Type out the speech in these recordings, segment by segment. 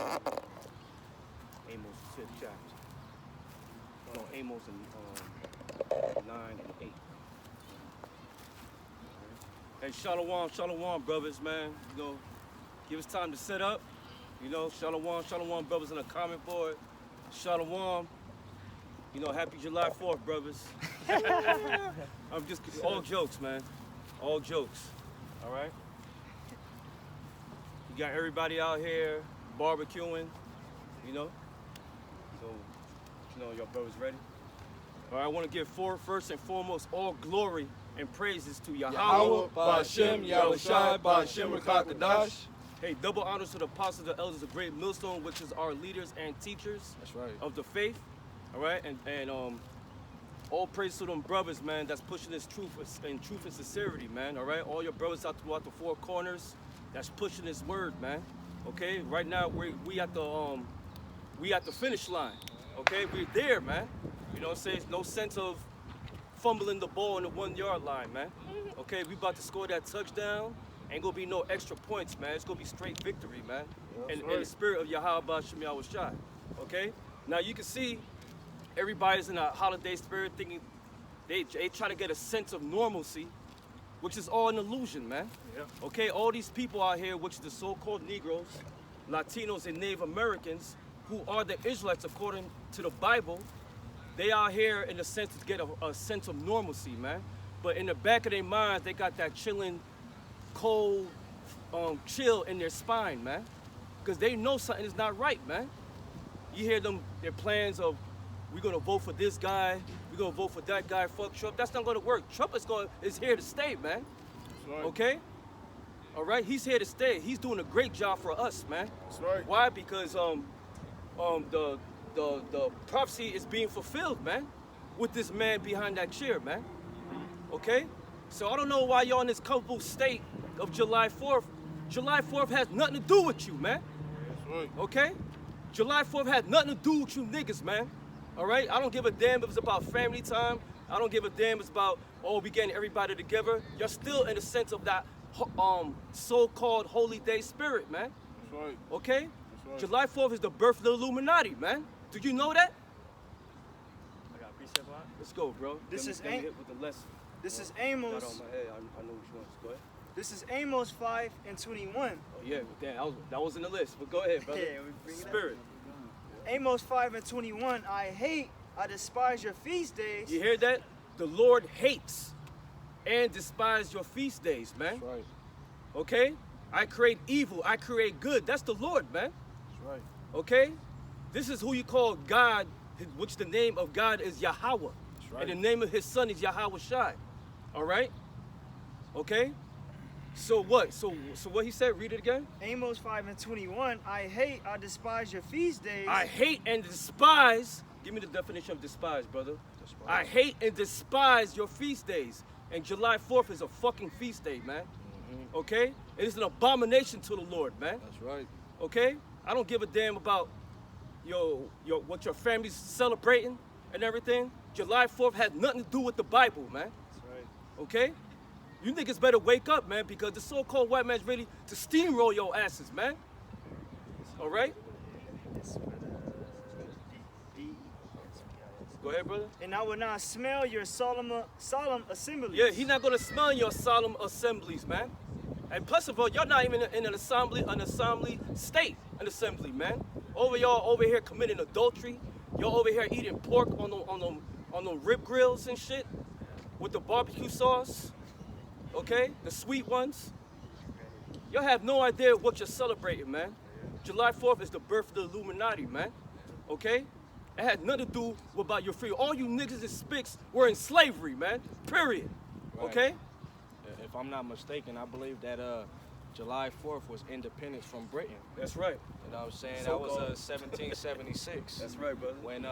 Amos 5th chapter. No, Amos and 9 and 8. Hey, shalom, brothers, man. You know, give us time to set up. You know, shalom, brothers in the comment board. Shalom. You know, happy July 4th, brothers. I'm just, all jokes, man. All jokes. All right? You got everybody out here barbecuing, you know? So, you know, your brothers ready? All right, I want to give first and foremost all glory and praises to Yahweh, Ba'Shem, Yahushai, Ba'Shem, Rakakadash. Hey, double honors to the apostles and elders of Great Millstone, which is our leaders and teachers. That's right. Of the faith. All right, and all praise to them brothers, man, that's pushing this truth and sincerity, man. All right, all your brothers out throughout the four corners, that's pushing this word, man. Okay, right now we at the finish line. Okay, we're there, man. You know what I'm saying? No sense of fumbling the ball in the 1 yard line, man. Okay, we about to score that touchdown. Ain't gonna be no extra points, man. It's gonna be straight victory, man. In the spirit of Yahweh Ba'Shem Yahushai. Okay, now you can see. Everybody's in a holiday spirit thinking they try to get a sense of normalcy, which is all an illusion, man. Yeah. Okay, all these people out here, which are the so-called Negroes, Latinos, and Native Americans, who are the Israelites according to the Bible, they are here in the sense to get a sense of normalcy, man. But in the back of their minds, they got that chilling, cold, chill in their spine, man. Because they know something is not right, man. You hear them, their plans of, we're gonna vote for this guy, we're gonna vote for that guy, fuck Trump. That's not gonna work. Trump is here to stay, man. That's right. Okay? All right, he's here to stay. He's doing a great job for us, man. That's right. Why? Because the prophecy is being fulfilled, man, with this man behind that chair, man. Okay? So I don't know why y'all in this comfortable state of July 4th. July 4th has nothing to do with you, man. That's right. Okay? July 4th has nothing to do with you niggas, man. All right, I don't give a damn if it's about family time. I don't give a damn if it's about, we getting everybody together. You're still in the sense of that so-called holy day spirit, man. That's right. Okay? That's right. July 4th is the birth of the Illuminati, man. Do you know that? I got a precept on it. Let's go, bro. This is hit with the lesson. This is Got Amos. on my head. I know which ones. Go ahead. This is Amos 5 and 21. Oh yeah, damn, that was in the list. But go ahead, brother. Yeah, we bring it up. Spirit. Amos 5 and 21. I despise your feast days. You hear that? The Lord hates and despises your feast days, man. That's right. Okay? I create evil, I create good. That's the Lord, man. That's right. Okay? This is who you call God, which the name of God is Yahweh. That's right. And the name of his son is Yahweh Shai. All right? Okay? So what? So what he said? Read it again. Amos 5 and 21. I despise your feast days. I hate and despise. Give me the definition of despise, brother. Despise. I hate and despise your feast days. And July 4th is a fucking feast day, man. Mm-hmm. Okay? It is an abomination to the Lord, man. That's right. Okay? I don't give a damn about what your family's celebrating and everything. July 4th has nothing to do with the Bible, man. That's right. Okay? You niggas better wake up, man, because the so-called white man's ready to steamroll your asses, man. All right? Go ahead, brother. And I will not smell your solemn assemblies. Yeah, he's not gonna smell your solemn assemblies, man. And plus of all, y'all not even in an assembly state, an assembly, man. Y'all over here committing adultery. Y'all over here eating pork on the rib grills and shit with the barbecue sauce. Okay, the sweet ones. Y'all have no idea what you're celebrating, man. July 4th is the birth of the Illuminati, man. Okay? It had nothing to do with about your freedom. All you niggas and spicks were in slavery, man. Period. Right. Okay? If I'm not mistaken, I believe that July 4th was independence from Britain. That's right. You know what I'm saying? So that was 1776. That's right, brother. When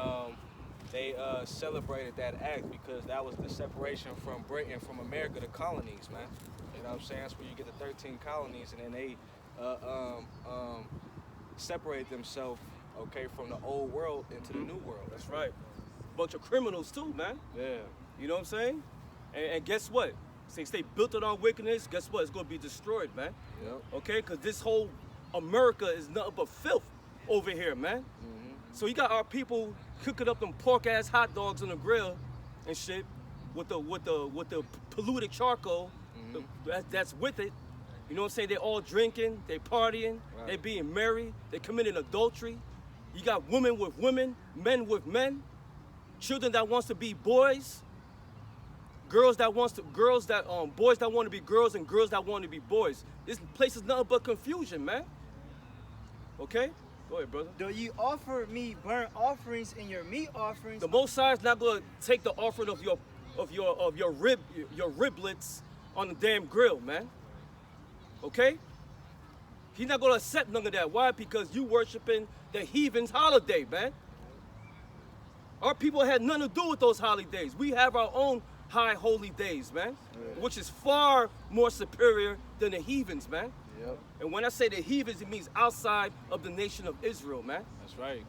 they celebrated that act because that was the separation from Britain, from America, the colonies, man. You know what I'm saying? That's where you get the 13 colonies, and then they separated themselves, okay, from the old world into the new world. That's right. Bunch of criminals too, man. Yeah. You know what I'm saying? And guess what? Since they built it on wickedness, guess what? It's gonna be destroyed, man. Yep. Okay? Because this whole America is nothing but filth. over here, man. So you got our people cooking up them pork ass hot dogs on the grill and shit with the polluted charcoal that's with it. You know what I'm saying? They all drinking, they partying, they being merry, they committing adultery. You got women with women, men with men, children that wants to be boys, boys that want to be girls and girls that want to be boys. This place is nothing but confusion, man. Okay? Go ahead, brother. Do you offer me burnt offerings and your meat offerings? The Most High is not going to take the offering of your riblets on the damn grill, man. Okay? He's not going to accept none of that. Why? Because you worshiping the heathens' holiday, man. Our people had nothing to do with those holidays. We have our own high holy days, man, which is far more superior than the heathens, man. Yep. And when I say the heathens, it means outside of the nation of Israel, man. That's right.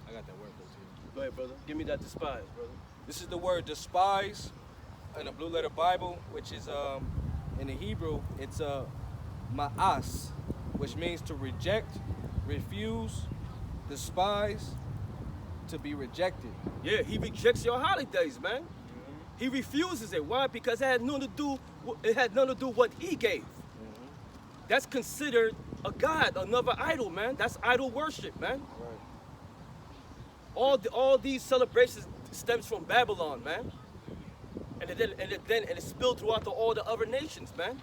I got that word for you. Go ahead, brother. Give me that despise, brother. This is the word despise in the Blue Letter Bible, which is in the Hebrew, it's ma'as, which means to reject, refuse, despise, to be rejected. Yeah, he rejects your holidays, man. He refuses it. Why? Because it had nothing to do with what he gave. That's considered a god, another idol, man. That's idol worship, man. Right. All these celebrations stems from Babylon, man. And it spilled throughout all the other nations, man.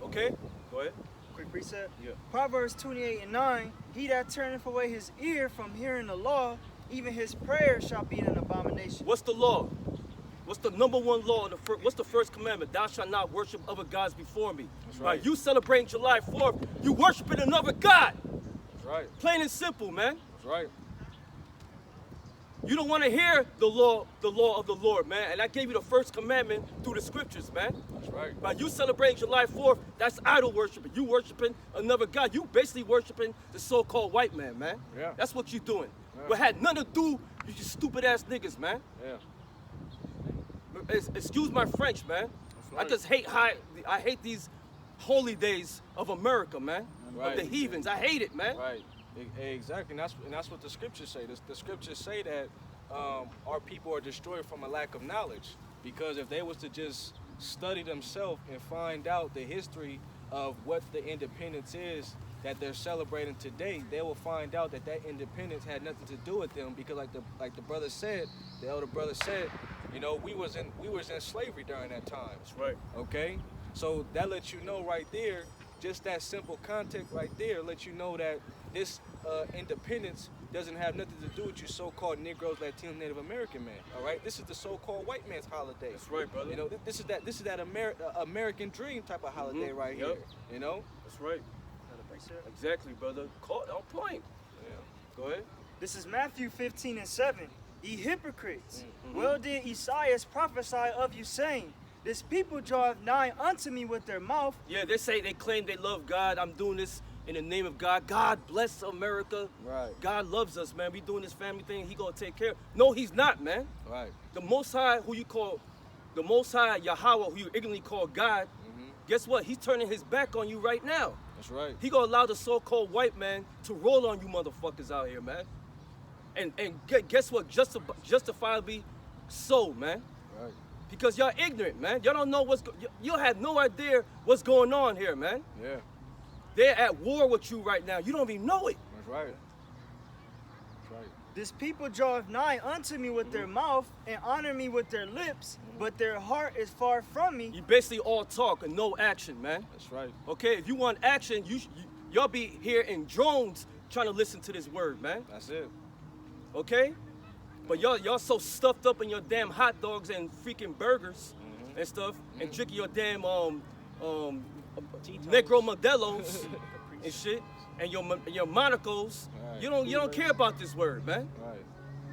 Okay? Go ahead. Quick precept. Yeah. Proverbs 28:9. He that turneth away his ear from hearing the law, even his prayer shall be an abomination. What's the law? What's the number one law? What's the first commandment? Thou shalt not worship other gods before me. That's right. You celebrating July 4th, you worshiping another god. That's right. Plain and simple, man. That's right. You don't want to hear the law of the Lord, man. And I gave you the first commandment through the scriptures, man. That's right. By you celebrating July 4th, that's idol worshiping. You worshiping another god. You basically worshiping the so-called white man, man. Yeah. That's what you doing. Yeah. But had nothing to do, you just stupid ass niggas, man. Yeah. Excuse my French, man. right. I just I hate these holy days of America, man. Right. Of the heathens. I hate it, man. Right. Exactly. And that's what the scriptures say. The scriptures say that our people are destroyed from a lack of knowledge. Because if they was to just study themselves and find out the history of what the independence is that they're celebrating today, they will find out that independence had nothing to do with them. Because like the brother said, the elder brother said, you know, we was in slavery during that time. That's right. Okay? So that lets you know right there, just that simple context right there lets you know that this independence doesn't have nothing to do with you so-called Negroes, Latinos, Native American men. All right? This is the so-called white man's holiday. That's right, brother. You know, this is that American dream type of holiday right Yep. here. You know? That's right. Exactly, brother. Caught on point. Yeah. Go ahead. This is Matthew 15:7. Ye hypocrites, well did Esaias prophesy of you, saying, this people draweth nigh unto me with their mouth. Yeah, they claim they love God. I'm doing this in the name of God. God bless America. Right. God loves us, man. We doing this family thing. He gonna take care. No, he's not, man. Right. The Most High, the Most High Yahweh, who you ignorantly call God, guess what? He's turning his back on you right now. That's right. He gonna allow the so-called white man to roll on you motherfuckers out here, man. And guess what? Justifiably so, man. Right. Because y'all ignorant, man. Y'all don't know you have no idea what's going on here, man. Yeah. They're at war with you right now. You don't even know it. That's right. That's right. This people draweth nigh unto me with their mouth and honor me with their lips, but their heart is far from me. You basically all talk and no action, man. That's right. Okay, if you want action, y'all be here in drones trying to listen to this word, man. That's it. Okay? But y'all so stuffed up in your damn hot dogs and freaking burgers and stuff, and drinking your damn Negro Modelos and shit, and your Monacos. Right. You don't care about this word, man. Right.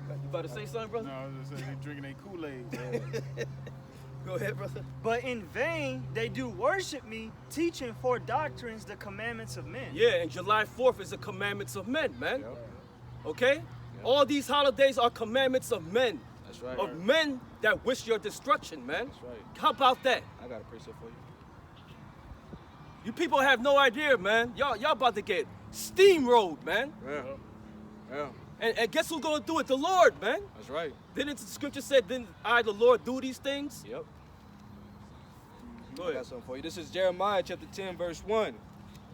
You about to say something, brother? No, I was just saying they drinking their Kool-Aid. Go ahead, brother. But in vain they do worship me, teaching for doctrines the commandments of men. Yeah, and July 4th is the commandments of men, man. Yep. Okay? All these holidays are commandments of men. That's right. Of men that wish your destruction, man. That's right. How about that? I got a precept for you. You people have no idea, man. Y'all about to get steamrolled, man. Yeah. Yeah. And guess who's gonna do it? The Lord, man. That's right. Didn't the scripture say, didn't I, the Lord, do these things? Yep. Go I ahead. got something for you. This is Jeremiah chapter 10, verse 1.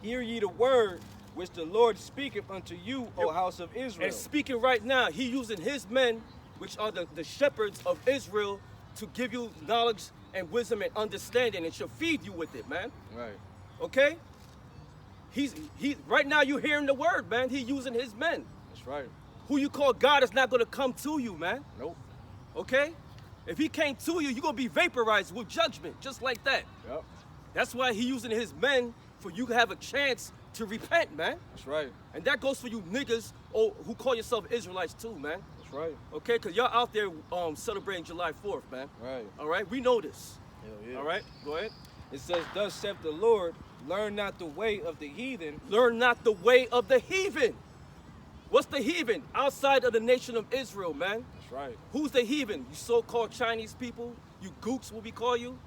Hear ye the word which the Lord speaketh unto you, O house of Israel. And speaking right now, he using his men, which are the shepherds of Israel, to give you knowledge and wisdom and understanding, and shall feed you with it, man. Right. Okay? He right now you're hearing the word, man. He using his men. That's right. Who you call God is not gonna come to you, man. Nope. Okay? If he came to you, you're gonna be vaporized with judgment, just like that. Yep. That's why he using his men for you to have a chance to repent, man. That's right. And that goes for you niggas who call yourself Israelites too, man. That's right. Okay? Because y'all out there celebrating July 4th, man. Right. All right? We know this. Hell yeah. All right? Go ahead. It says, thus saith the Lord, learn not the way of the heathen. Learn not the way of the heathen. What's the heathen? Outside of the nation of Israel, man. That's right. Who's the heathen? You so-called Chinese people? You gooks, what we call you?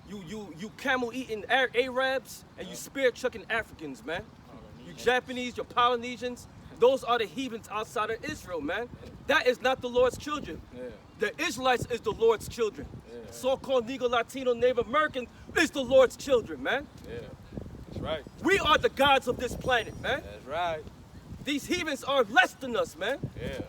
You camel-eating Arabs, and you spear-chucking Africans, man. You Japanese, you Polynesians. Those are the heathens outside of Israel, man. That is not the Lord's children. Yeah. The Israelites is the Lord's children. Yeah. So-called Negro, Latino, Native American is the Lord's children, man. Yeah. That's right. We are the gods of this planet, man. That's right. These heathens are less than us, man. Yeah.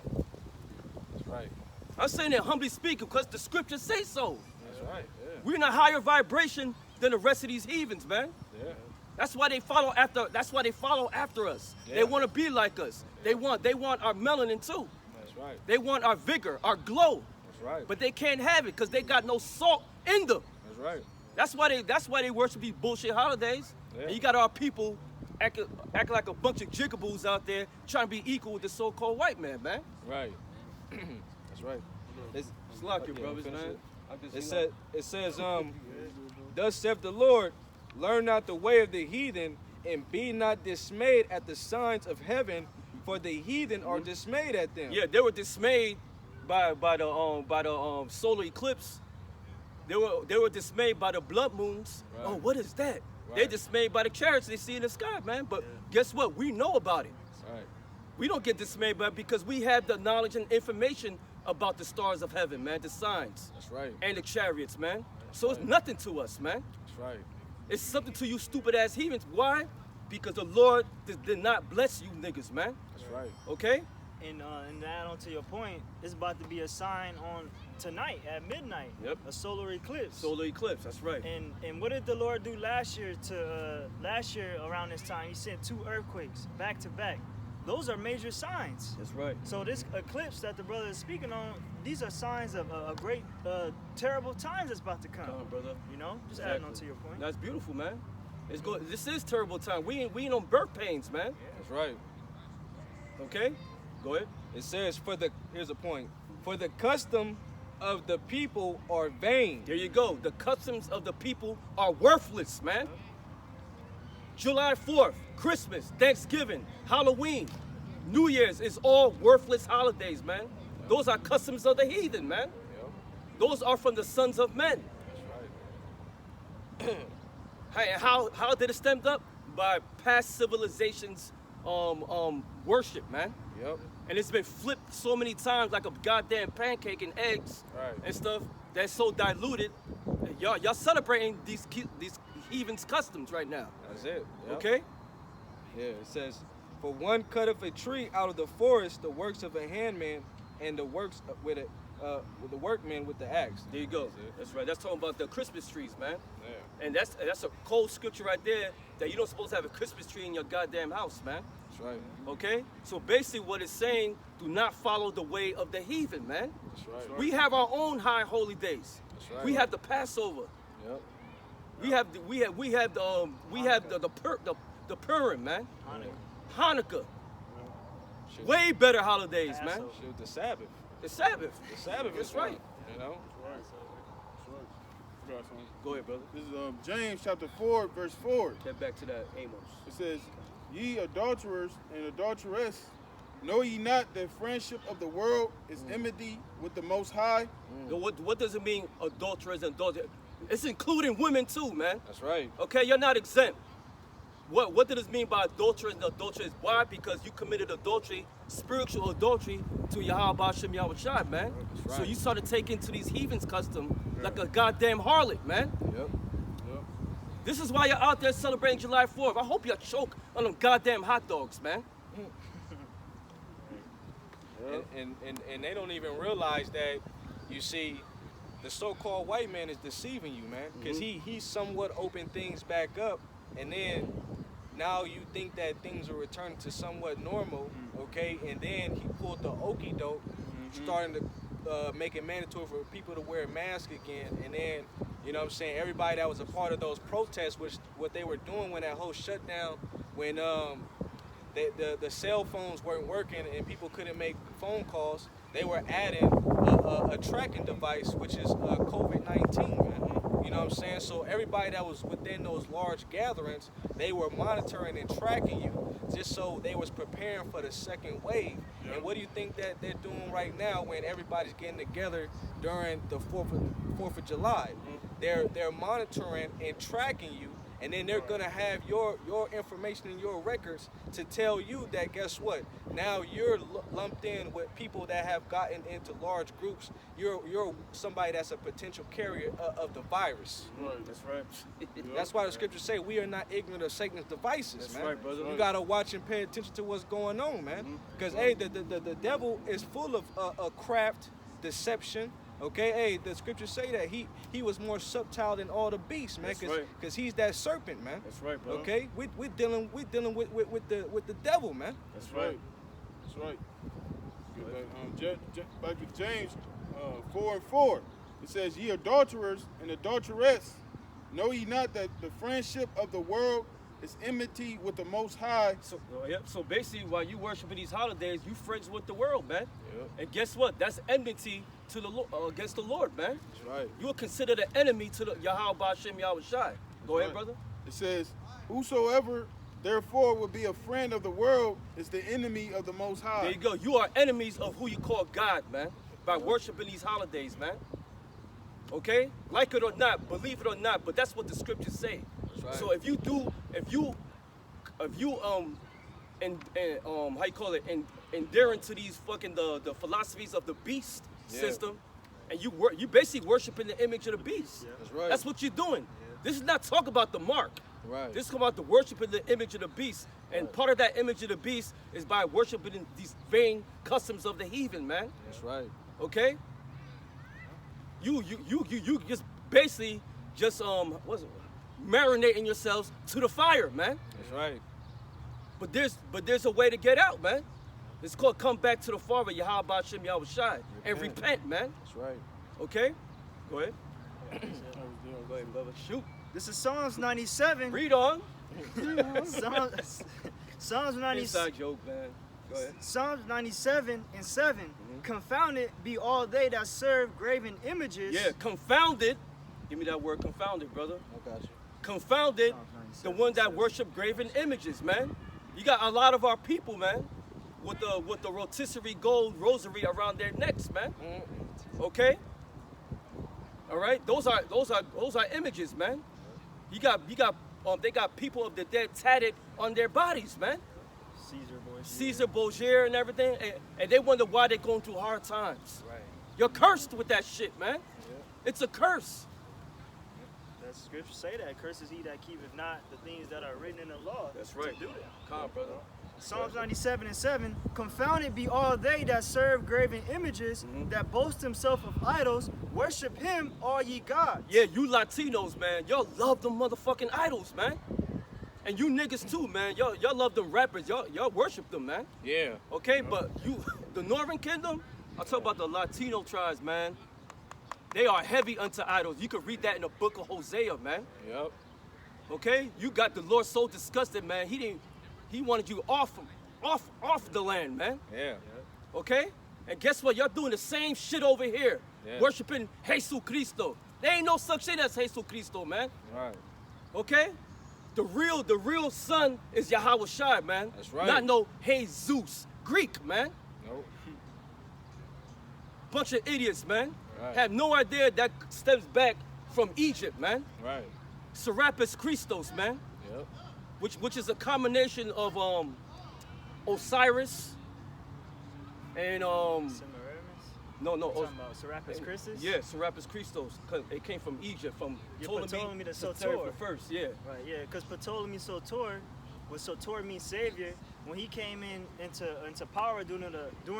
That's right. I'm saying that humbly speaking because the scriptures say so. That's right. Yeah. We're in a higher vibration than the rest of these heathens, man. Yeah. That's why they follow after. That's why they follow after us. Yeah. They want to be like us. They want our melanin too. That's right. They want our vigor, our glow. That's right. But they can't have it because they got no salt in them. That's right. That's why they worship these bullshit holidays. Yeah. And you got our people act like a bunch of jigaboos out there trying to be equal with the so-called white man, man. Right. That's right. It's Slack your okay, brothers, finish man. it. I just, It says, thus saith the Lord, learn not the way of the heathen, and be not dismayed at the signs of heaven, for the heathen are dismayed at them. yeah, they were dismayed by the solar eclipse. They were dismayed by the blood moons. Right. Oh, what is that? They Right. dismayed by the chariots they see in the sky, man. But guess what? We know about it. Right. We don't get dismayed by it because we have the knowledge and information about the stars of heaven, man, the signs That's right. and the chariots, man. So it's right. nothing to us, man. That's right. It's something to you stupid ass heathens. Why? Because the Lord did not bless you niggas, man. That's right. Okay? And to add on to your point, it's about to be a sign on tonight at midnight. Yep. A solar eclipse. Solar eclipse, that's right. And what did the Lord do last year around this time? He sent 2 earthquakes back to back. Those are major signs. That's right. So this eclipse that the brother is speaking on, these are signs of a great, terrible times that's about to come. Come on, brother. You know, just adding on to your point. That's beautiful, man. It's good. This is terrible time. We ain't on birth pains, man. That's right. Okay? Go ahead. It says, here's a point, for the custom of the people are vain. There you go. The customs of the people are worthless, man. July 4th, Christmas, Thanksgiving, Halloween, New Year's is all worthless holidays, man. Those are customs of the heathen, man. Yep. Those are from the sons of men. That's right. Hey, how did it stemmed up? By past civilizations worship, man. Yep. And it's been flipped so many times like a goddamn pancake and eggs Right. and stuff that's so diluted. Y'all celebrating these heathens' customs right now. That's it. Yep. Okay? Yeah, it says, for one cutteth a tree out of the forest, the works of a handman, and the works with the workman with the axe. There you go. That's it. That's right. That's talking about the Christmas trees, man. Yeah. And that's a cold scripture right there that you don't supposed to have a Christmas tree in your goddamn house, man. That's right. Okay? So basically what it's saying, do not follow the way of the heathen, man. That's right. We have our own high holy days. That's right. We have the Passover. Yep. We have the Purim, man. Hanukkah. Shit. Way better holidays, man. Passover. Shit, the Sabbath. The Sabbath. The Sabbath That's is right. You know? Right. That's right. You got something? Go ahead, brother. This is James chapter 4, verse 4. Get back to that Amos. It says, ye adulterers and adulteress, know ye not that friendship of the world is enmity with the Most High? What does it mean, adulterers and adulterers? It's including women too, man. That's right. Okay, you're not exempt. what does it mean by adultery and adultery? Why? Because you committed adultery, spiritual adultery to Yahweh Hashem Yahweh Shai, man. That's So right. you started taking to these heathens' custom like a goddamn harlot, man. Yep. Yep. This is why you're out there celebrating July 4th. I hope you choke on them goddamn hot dogs, man. And they don't even realize that, you see, the so-called white man is deceiving you, man, because he somewhat opened things back up, and then now you think that things are returning to somewhat normal, okay, and then he pulled the okie doke, starting to make it mandatory for people to wear a mask again, and then, you know what I'm saying, everybody that was a part of those protests, which what they were doing when that whole shutdown, when the cell phones weren't working and people couldn't make phone calls, they were adding a tracking device, which is COVID-19, man. You know what I'm saying? So everybody that was within those large gatherings, they were monitoring and tracking you just so they was preparing for the second wave. And what do you think that they're doing right now when everybody's getting together during the 4th of July? They're monitoring and tracking you, and then they're gonna have your information and your records to tell you that, guess what? Now you're lumped in with people that have gotten into large groups. You're somebody that's a potential carrier of the virus. Right. That's right. That's why the scriptures say we are not ignorant of Satan's devices, That's man. right, brother. You gotta watch and pay attention to what's going on, man. Because hey, the devil is full of craft, deception. Okay, hey, the scriptures say that he was more subtle than all the beasts, man, That's right. because he's that serpent, man. That's right, brother. Okay, we're dealing with the devil, man. That's Right. right. That's right. Good, back to James 4:4. It says, "Ye adulterers and adulteress, know ye not that the friendship of the world is enmity with the Most High?" So basically, while you worshiping these holidays, you friends with the world, man. Yep. And guess what? That's enmity to the against the Lord, man. That's right. You are considered an enemy to the Yahweh Hashem Yahweh Shai. Go ahead, Right. brother. It says, "Whosoever therefore will be a friend of the world is the enemy of the Most High." There you go. You are enemies of who you call God, man, by worshiping these holidays, man. Okay? Like it or not, believe it or not, but that's what the scriptures say. That's right. So if you how you call it, adhering to these fucking the philosophies of the beast Yeah. system, and you basically worshiping the image of the beast. That's right. That's what you're doing. This is not talk about the mark. Right. This is about the worshiping the image of the beast. And part of that image of the beast is by worshiping these vain customs of the heathen, man. That's right. Okay? You just basically just what's it? Marinating yourselves to the fire, man. That's right. But there's a way to get out, man. It's called come back to the Father, Yahweh Hashem Yahweh Shai, and repent, man. That's right. Okay? Go ahead. Go ahead, brother. Shoot. This is Psalms 97. Read on. Psalms 97. Inside joke, man. Go ahead. Psalms 97 and 7. Confounded be all they that serve graven images. Yeah, confounded. Give me that word, confounded, brother. I got you. Confounded, Psalms the 97, one that 7. worship graven images, man. You got a lot of our people, man, with the rotisserie gold rosary around their necks, man. Okay. All right. Those are images, man. They got people of the dead tatted on their bodies, man. Caesar boys. Caesar Borgia and everything, and they wonder why they're going through hard times. Right. You're cursed with that shit, man. It's a curse. That scripture say that curses he that keepeth not the things that are written in the law. That's right. To do that. Come on, brother. Psalms 97 and 7. Confounded be all they that serve graven images, that boast themselves of idols. Worship him, all ye gods. Yeah, you Latinos, man, y'all love them motherfucking idols, man. And you niggas too, man. Y'all love them rappers. Y'all worship them, man. Yeah. Okay, but the Northern Kingdom, I talk about the Latino tribes, man. They are heavy unto idols. You can read that in the book of Hosea, man. Yep. Okay? You got the Lord so disgusted, man. He wanted you off the land, man. Yeah. Okay? And guess what? Y'all doing the same shit over here. Yeah. Worshiping Jesus Cristo. There ain't no such thing as Jesus Cristo, man. Right. Okay? The real son is Yahweh Shai, man. That's right. Not no Jesus. Greek, man. Nope. Bunch of idiots, man. Right. Have no idea that stems back from Egypt, man. Right. Serapis Christos, man. Yep. which is a combination of Osiris and Semiramis? no You talking about Serapis Christus? yeah, Serapis Christos. 'Cause it came from Egypt, from Yeah, Ptolemy the the Soter. first. Yeah, Right, yeah, because Ptolemy Soter, what Soter means savior, when he came into power during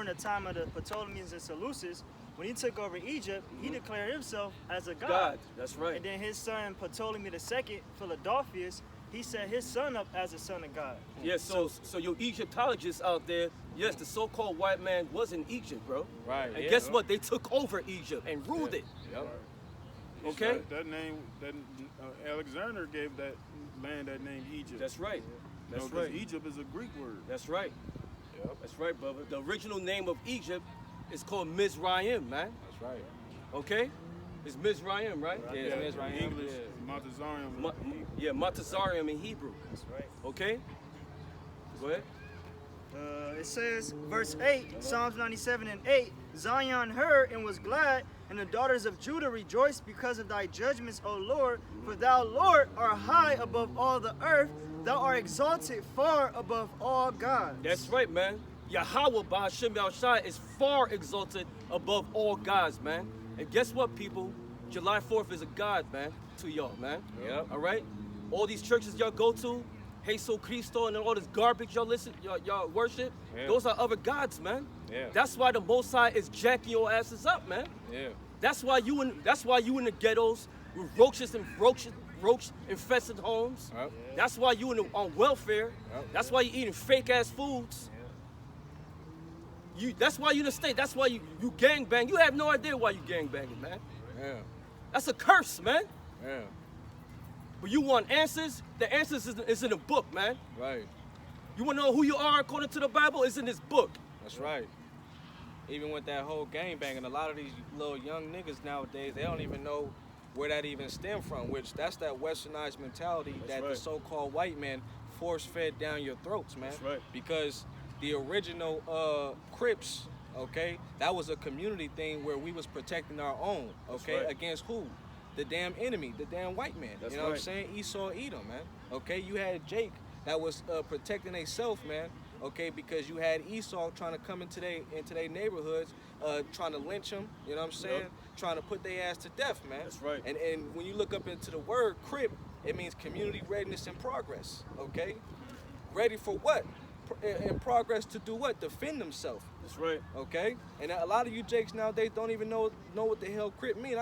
the time of the Ptolemies and Seleucids, when he took over Egypt, he declared himself as a god. God. That's right. And then his son Ptolemy II, Philadelphus, he set his son up as a son of God. Yeah, so your Egyptologists out there, yes, the so-called white man was in Egypt, bro. Right. And yeah. guess what? They took over Egypt and ruled it. Yep. Okay? That name, that Alexander gave that land that name Egypt. That's right. You know, That's 'cause right. Egypt is a Greek word. That's right. Yep. That's right, brother. The original name of Egypt is called Mizraim, man. That's right. Okay? It's Mizraim, right? Yeah, it's Mizraim, English, yeah. Montezarium. Yeah, Montezarium in Hebrew. That's right. Okay? Go ahead. It says, verse 8, Psalms 97 and 8, Zion heard and was glad, and the daughters of Judah rejoiced because of thy judgments, O Lord. For thou, Lord, art high above all the earth. Thou art exalted far above all gods. That's right, man. Yahweh Ba'ashem Yahushai is far exalted above all gods, man. And guess what, people? July 4th is a god, man, to y'all, man. Yep. All right? All these churches y'all go to, Jesus Christo and all this garbage y'all worship, Yeah. those are other gods, man. Yeah. That's why the Most High is jacking your asses up, man. Yeah. That's why you in the ghettos with roach infested homes. Yep. That's why you on welfare. Yep. That's why you eating fake ass foods. That's why you in the state. That's why you gang bang. You have no idea why you gang banging, man. Yeah. That's a curse, man. Yeah. But you want answers? The answers is in the book, man. Right. You want to know who you are according to the Bible? It's in this book. That's right. Even with that whole gang banging, a lot of these little young niggas nowadays, they don't even know where that even stemmed from, which that's that westernized mentality That's that the right. so-called white man force-fed down your throats, man. That's right. Because the original Crips, okay, that was a community thing where we was protecting our own, okay, right. against who? The damn enemy, the damn white man. That's you know what I'm right. saying? Esau, Edom, man. Okay, you had Jake that was protecting himself, man. Okay, because you had Esau trying to come into their neighborhoods, trying to lynch them. You know what I'm saying? Yep. Trying to put their ass to death, man. That's right. And when you look up into the word Crip, it means community readiness and progress. Okay, ready for what? In progress to do what? Defend themselves. That's right. Okay, and a lot of you jakes nowadays don't even know what the hell Crip mean.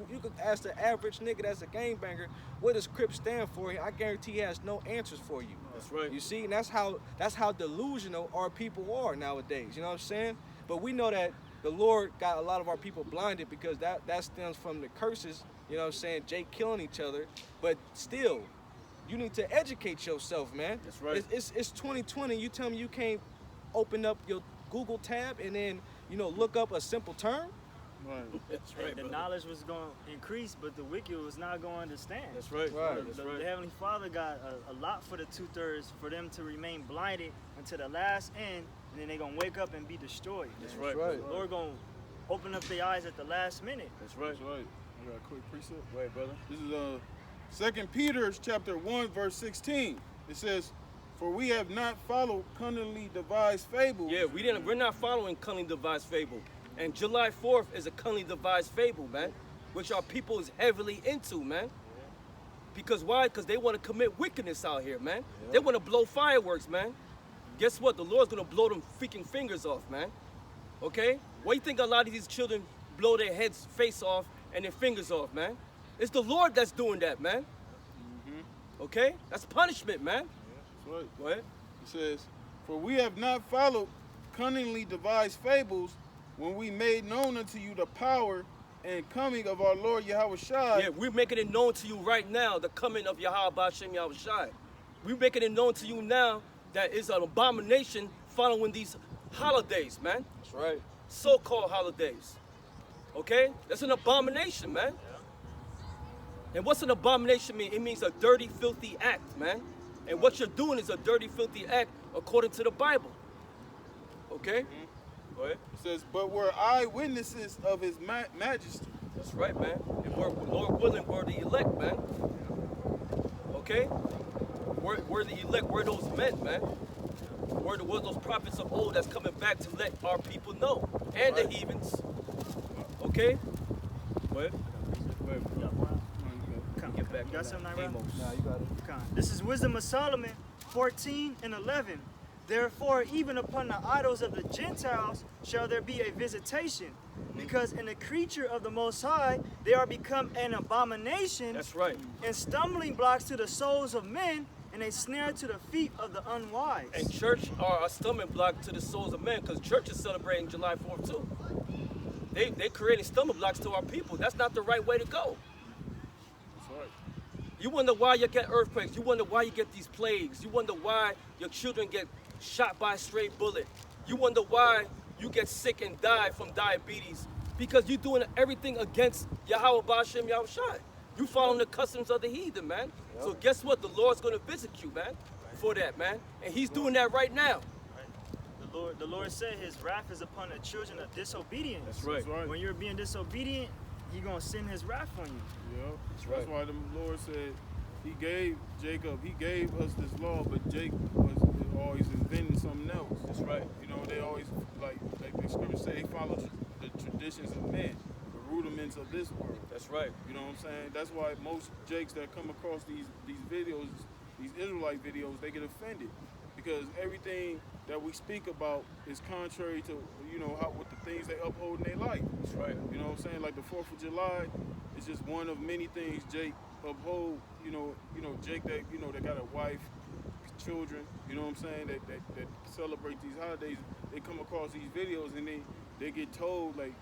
You could ask the average nigga that's a gangbanger, what does Crip stand for? I guarantee he has no answers for you. That's right. You see, and that's how delusional our people are nowadays. You know what I'm saying? But we know that the Lord got a lot of our people blinded because that stems from the curses. You know what I'm saying? Jake killing each other, but still, you need to educate yourself, man. That's right. It's 2020. You tell me you can't open up your Google tab and then look up a simple term. Right. That's right. The brother. knowledge was going to increase, but the wicked was not going to understand. That's right. Right. That's The right. Heavenly Father got a lot for the 2/3 for them to remain blinded until the last end, and then they're going to wake up and be destroyed. That's That's right. right. The Lord going to open up their eyes at the last minute. That's right. That's right. I got a quick precept. Go ahead, brother. This is 2 Peter chapter 1 verse 16. It says, "For we have not followed cunningly devised fables." Yeah, we're not following cunningly devised fable. And July 4th is a cunningly devised fable, man, which our people is heavily into, man. Because why? Because they want to commit wickedness out here, man. They want to blow fireworks, man. Guess what? The Lord's going to blow them freaking fingers off, man. Okay? Why you think a lot of these children blow their heads, face off, and their fingers off, man? It's the Lord that's doing that, man. Okay? That's punishment, man. That's right. Go ahead. It says, "For we have not followed cunningly devised fables when we made known unto you the power and coming of our Lord Yahweh Shai." Yeah, we're making it known to you right now, the coming of Yahweh Ba'ashem Yahushai. We're making it known to you now that it's an abomination following these holidays, man. That's right. So-called holidays. Okay? That's an abomination, man. And what's an abomination mean? It means a dirty, filthy act, man. And what you're doing is a dirty, filthy act according to the Bible. Okay? Go ahead. It says, "But we're eyewitnesses of his majesty." That's right, man. And we're, Lord willing, we're the elect, man. Okay? We're the elect. We're those men, man. We're those prophets of old that's coming back to let our people know, and the heathens. Okay. What? Get back. You got something, Nira? Amos. Nah, you got it. Come. This is Wisdom of Solomon 14 and 11. Therefore, even upon the idols of the Gentiles shall there be a visitation, because in the creature of the Most High they are become an abomination That's right. and stumbling blocks to the souls of men and a snare to the feet of the unwise. And church are a stumbling block to the souls of men, because church is celebrating July 4th too. They creating stumbling blocks to our people. That's not the right way to go. That's right. You wonder why you get earthquakes. You wonder why you get these plagues. You wonder why your children get shot by a stray bullet. You wonder why you get sick and die from diabetes. Because you're doing everything against Yahweh Bashem Yahushai. You following the customs of the heathen, man. So guess what? The Lord's going to visit you, man, for that, man. And he's doing that right now. The Lord said his wrath is upon the children of disobedience. That's right. That's right. When you're being disobedient, he gonna send his wrath on you. Yeah. That's right. why the Lord said he gave Jacob, he gave us this law, but Jacob was always inventing something else. That's right. You know, they always, like the scriptures say, they follow the traditions of men, the rudiments of this world. That's right. You know what I'm saying? That's why most Jakes that come across these videos, these Israelite videos, they get offended. Because everything that we speak about is contrary to, you know, what the things they uphold in their life. That's right. You know what I'm saying? Like the 4th of July is just one of many things Jake uphold. You know, Jake that, you know, that got a wife, children, you know what I'm saying, that celebrate these holidays. They come across these videos and they get told like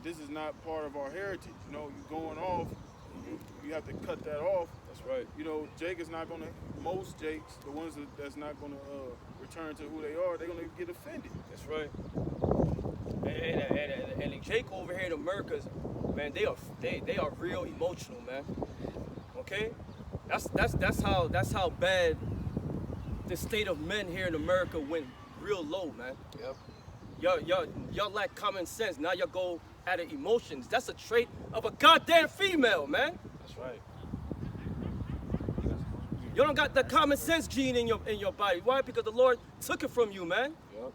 this is not part of our heritage. You know, you're going off, you have to cut that off. That's right. You know, Jake is not gonna, most Jakes, the ones that's not gonna return to who they are, they're gonna get offended. That's right. And Jake over here in America, man, they are real emotional, man. Okay, that's how bad the state of men here in America went real low, man. Yep. Y'all lack common sense. Now y'all go out of emotions. That's a trait of a goddamn female, man. That's right. You don't got the common sense gene in your body. Why? Because the Lord took it from you, man. Yep.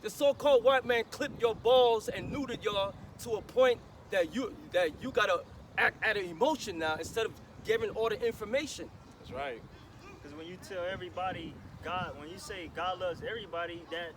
The so-called white man clipped your balls and neutered y'all to a point that you gotta act out of emotion now instead of giving all the information. That's right. Because when you tell everybody God, when you say God loves everybody, that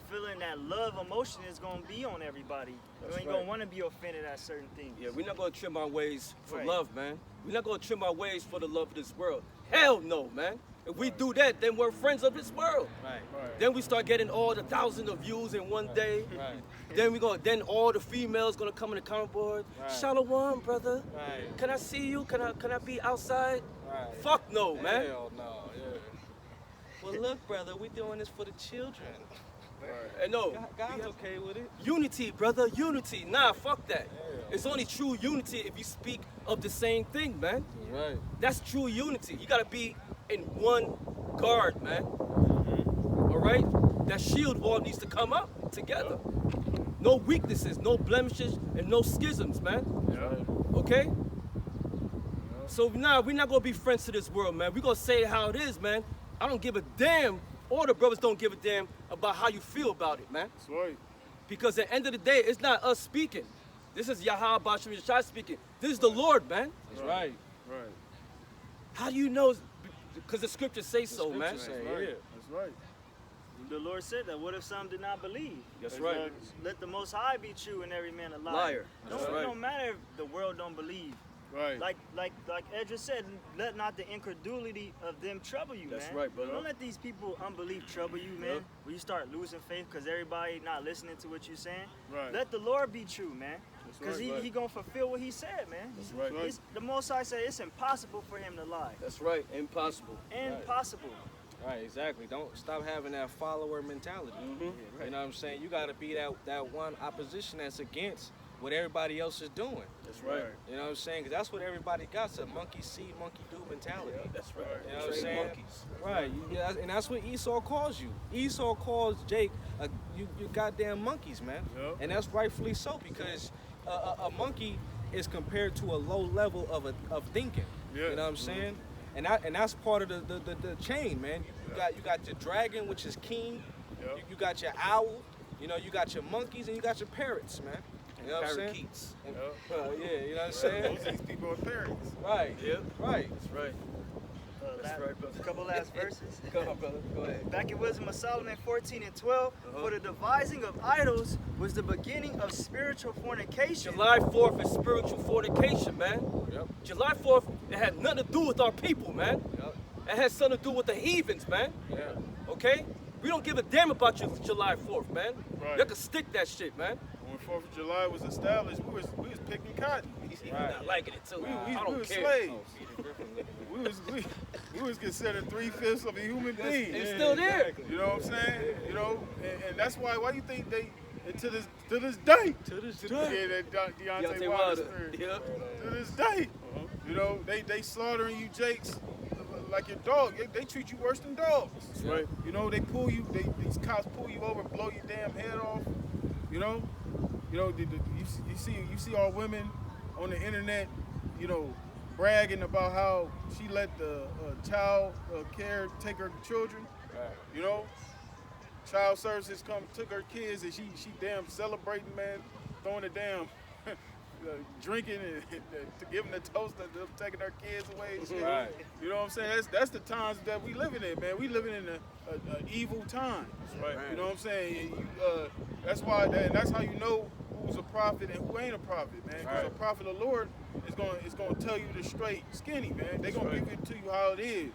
feeling, that love emotion is gonna be on everybody. That's You ain't right. gonna want to be offended at certain things. Yeah, we're not gonna trim our ways for Right. love, man. We're not gonna trim our ways for the love of this world. Hell no, man. If we do that, then we're friends of this world. Right. Right. Then we start getting all the thousands of views in one day. Right. Then all the females gonna come in the comment board. Right. Shalom, brother. Right. Can I see you? Can I be outside? Right. Fuck no, man. Hell no. Yeah. Well, look, brother, we doing this for the children. And no, God's okay with it. unity, brother, unity. Nah, fuck that. It's only true unity if you speak of the same thing, man. That's right. That's true unity. You gotta be in one guard, man. All right? That shield wall needs to come up together. No weaknesses, no blemishes, and no schisms, man. Yeah. Okay? So nah, we're not gonna be friends to this world, man. We're gonna say it how it is, man. I don't give a damn. All the brothers don't give a damn about how you feel about it, man. That's right. Because at the end of the day, it's not us speaking. This is Yahweh Bashem Yeshai speaking. This is the Lord, man. That's right. Right. How do you know? Because the scriptures say so, man. scriptures say, That's right. yeah. That's right. The Lord said that. What if some did not believe? That's right. Exactly. Let the Most High be true and every man a liar. Liar. Don't, That's It right. don't matter if the world don't believe. Right. Like Edra said, let not the incredulity of them trouble you, That's man. right, brother. Don't let these people unbelief trouble you, man. Yep. When you start losing faith because everybody not listening to what you're saying. Right. Let the Lord be true, man. That's Because right. he gonna fulfill what he said, man. That's right. right. The Most High said it's impossible for him to lie. That's right. Impossible. Impossible. Right, exactly. Don't stop having that follower mentality. Mm-hmm. You know what I'm saying? You got to be that one opposition that's against what everybody else is doing. That's right. You know what I'm saying? Because that's what everybody got. It's a monkey see, monkey do mentality. That's right. You know what I'm Straight saying? monkeys. Right, and that's what Esau calls you. Esau calls Jake, you goddamn monkeys, man. Yep. And that's rightfully so, because a monkey is compared to a low level of thinking. Yeah. You know what I'm saying? and that's part of the chain, man. You got your dragon, which is king. Yep. You got your owl. You know, you got your monkeys and you got your parrots, man. You know what I'm saying? Parakeets. And- Yep. yeah, you know what I'm saying? Those these people are parents. Right. Yep. Right. That's right. That's right, brother. A couple last verses. Come on, brother. Go ahead. Back in Wisdom of Solomon 14 and 12, for the devising of idols was the beginning of spiritual fornication. July 4th is spiritual fornication, man. Yep. July 4th, it had nothing to do with our people, man. Yep. It had something to do with the heathens, man. Yeah. Okay? We don't give a damn about your July 4th, man. Right. You can stick that shit, man. When 4th of July was established, we was picking cotton. Right. Not liking it, too. We I don't was care. slaves. We was considered 3/5 of a human being. It's still there. You know what I'm saying? You know, and that's why you think they, and to this day, To this yeah, day. that Deontay Deontay Wilder Wilder. spirit. Yep. To this day, you know, they slaughtering you Jakes like your dog. They treat you worse than dogs. That's right. You know, they pull you, these cops pull you over, blow your damn head off. You know, you see all women on the internet, you know, bragging about how she let the child care take her children. Right. You know, child services took her kids, and she damn celebrating, man, throwing a damn drinking and giving the toast of them taking her kids away and shit. Right. You know what I'm saying? That's the times that we living in, man. We living in a evil time. Right. You know what I'm saying? That's why, and that's how you know who's a prophet and who ain't a prophet, man. Because Right. a prophet of the Lord is going to tell you the straight skinny, man. They going to give it to you how it is.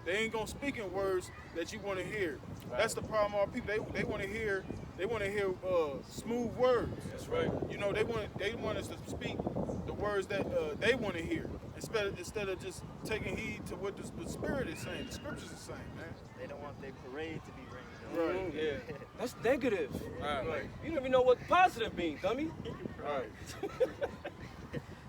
They ain't going to speak in words that you want to hear. Right. That's the problem with our people. They want to hear smooth words. That's right. You know, they want us to speak the words that they want to hear instead of just taking heed to what the Spirit is saying, the Scriptures is saying, man. They don't want their parade to be ringed. Right. Yeah. That's negative. Right. You don't even know what positive means, dummy. Right.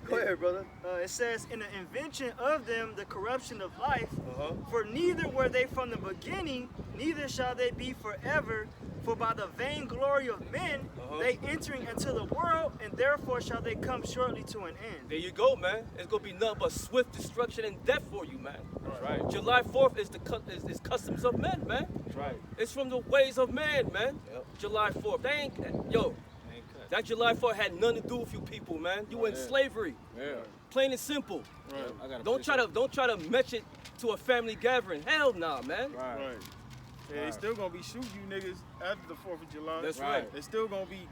Go ahead, brother. It says, in the invention of them, the corruption of life, Uh-huh. for neither were they from the beginning, neither shall they be forever. For by the vainglory of men, they entering into the world, and therefore shall they come shortly to an end. There you go, man. It's gonna be nothing but swift destruction and death for you, man. That's right. July 4th is is customs of men, man. That's right. It's from the ways of man, man. Yep. July 4th. They ain't, yo, Ain't cut. that July 4th had nothing to do with you people, man. You in Yeah. slavery. Yeah. Plain and simple. Right. I gotta Don't try to match it to a family gathering. Hell nah, man. Right. Right. Yeah, they still gonna be shooting you niggas after the 4th of July. That's Right. right. They still gonna be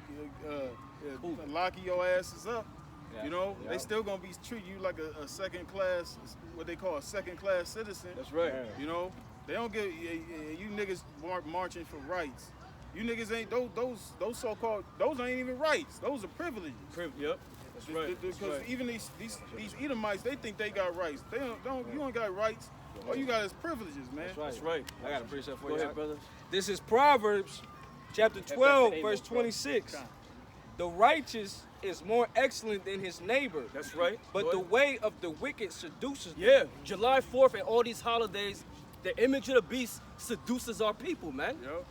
Who? locking your asses up. Yeah. You know, Yeah. they still gonna be treating you like a second class, what they call a second class citizen. That's right. Yeah. You know, they don't get you niggas marching for rights. You niggas ain't those so-called those ain't even rights. Those are privileges. Yep. That's right. Because That's right. even these Edomites, they think they got rights. They don't. You don't got rights. All you got is privileges, man. That's right. That's right. I got a precept for Go you. ahead, brother. This is Proverbs chapter 12, verse 26. The righteous is more excellent than his neighbor, That's right. but Go the ahead. way of the wicked seduces them. Yeah, July 4th and all these holidays, the image of the beast seduces our people, man. Yup.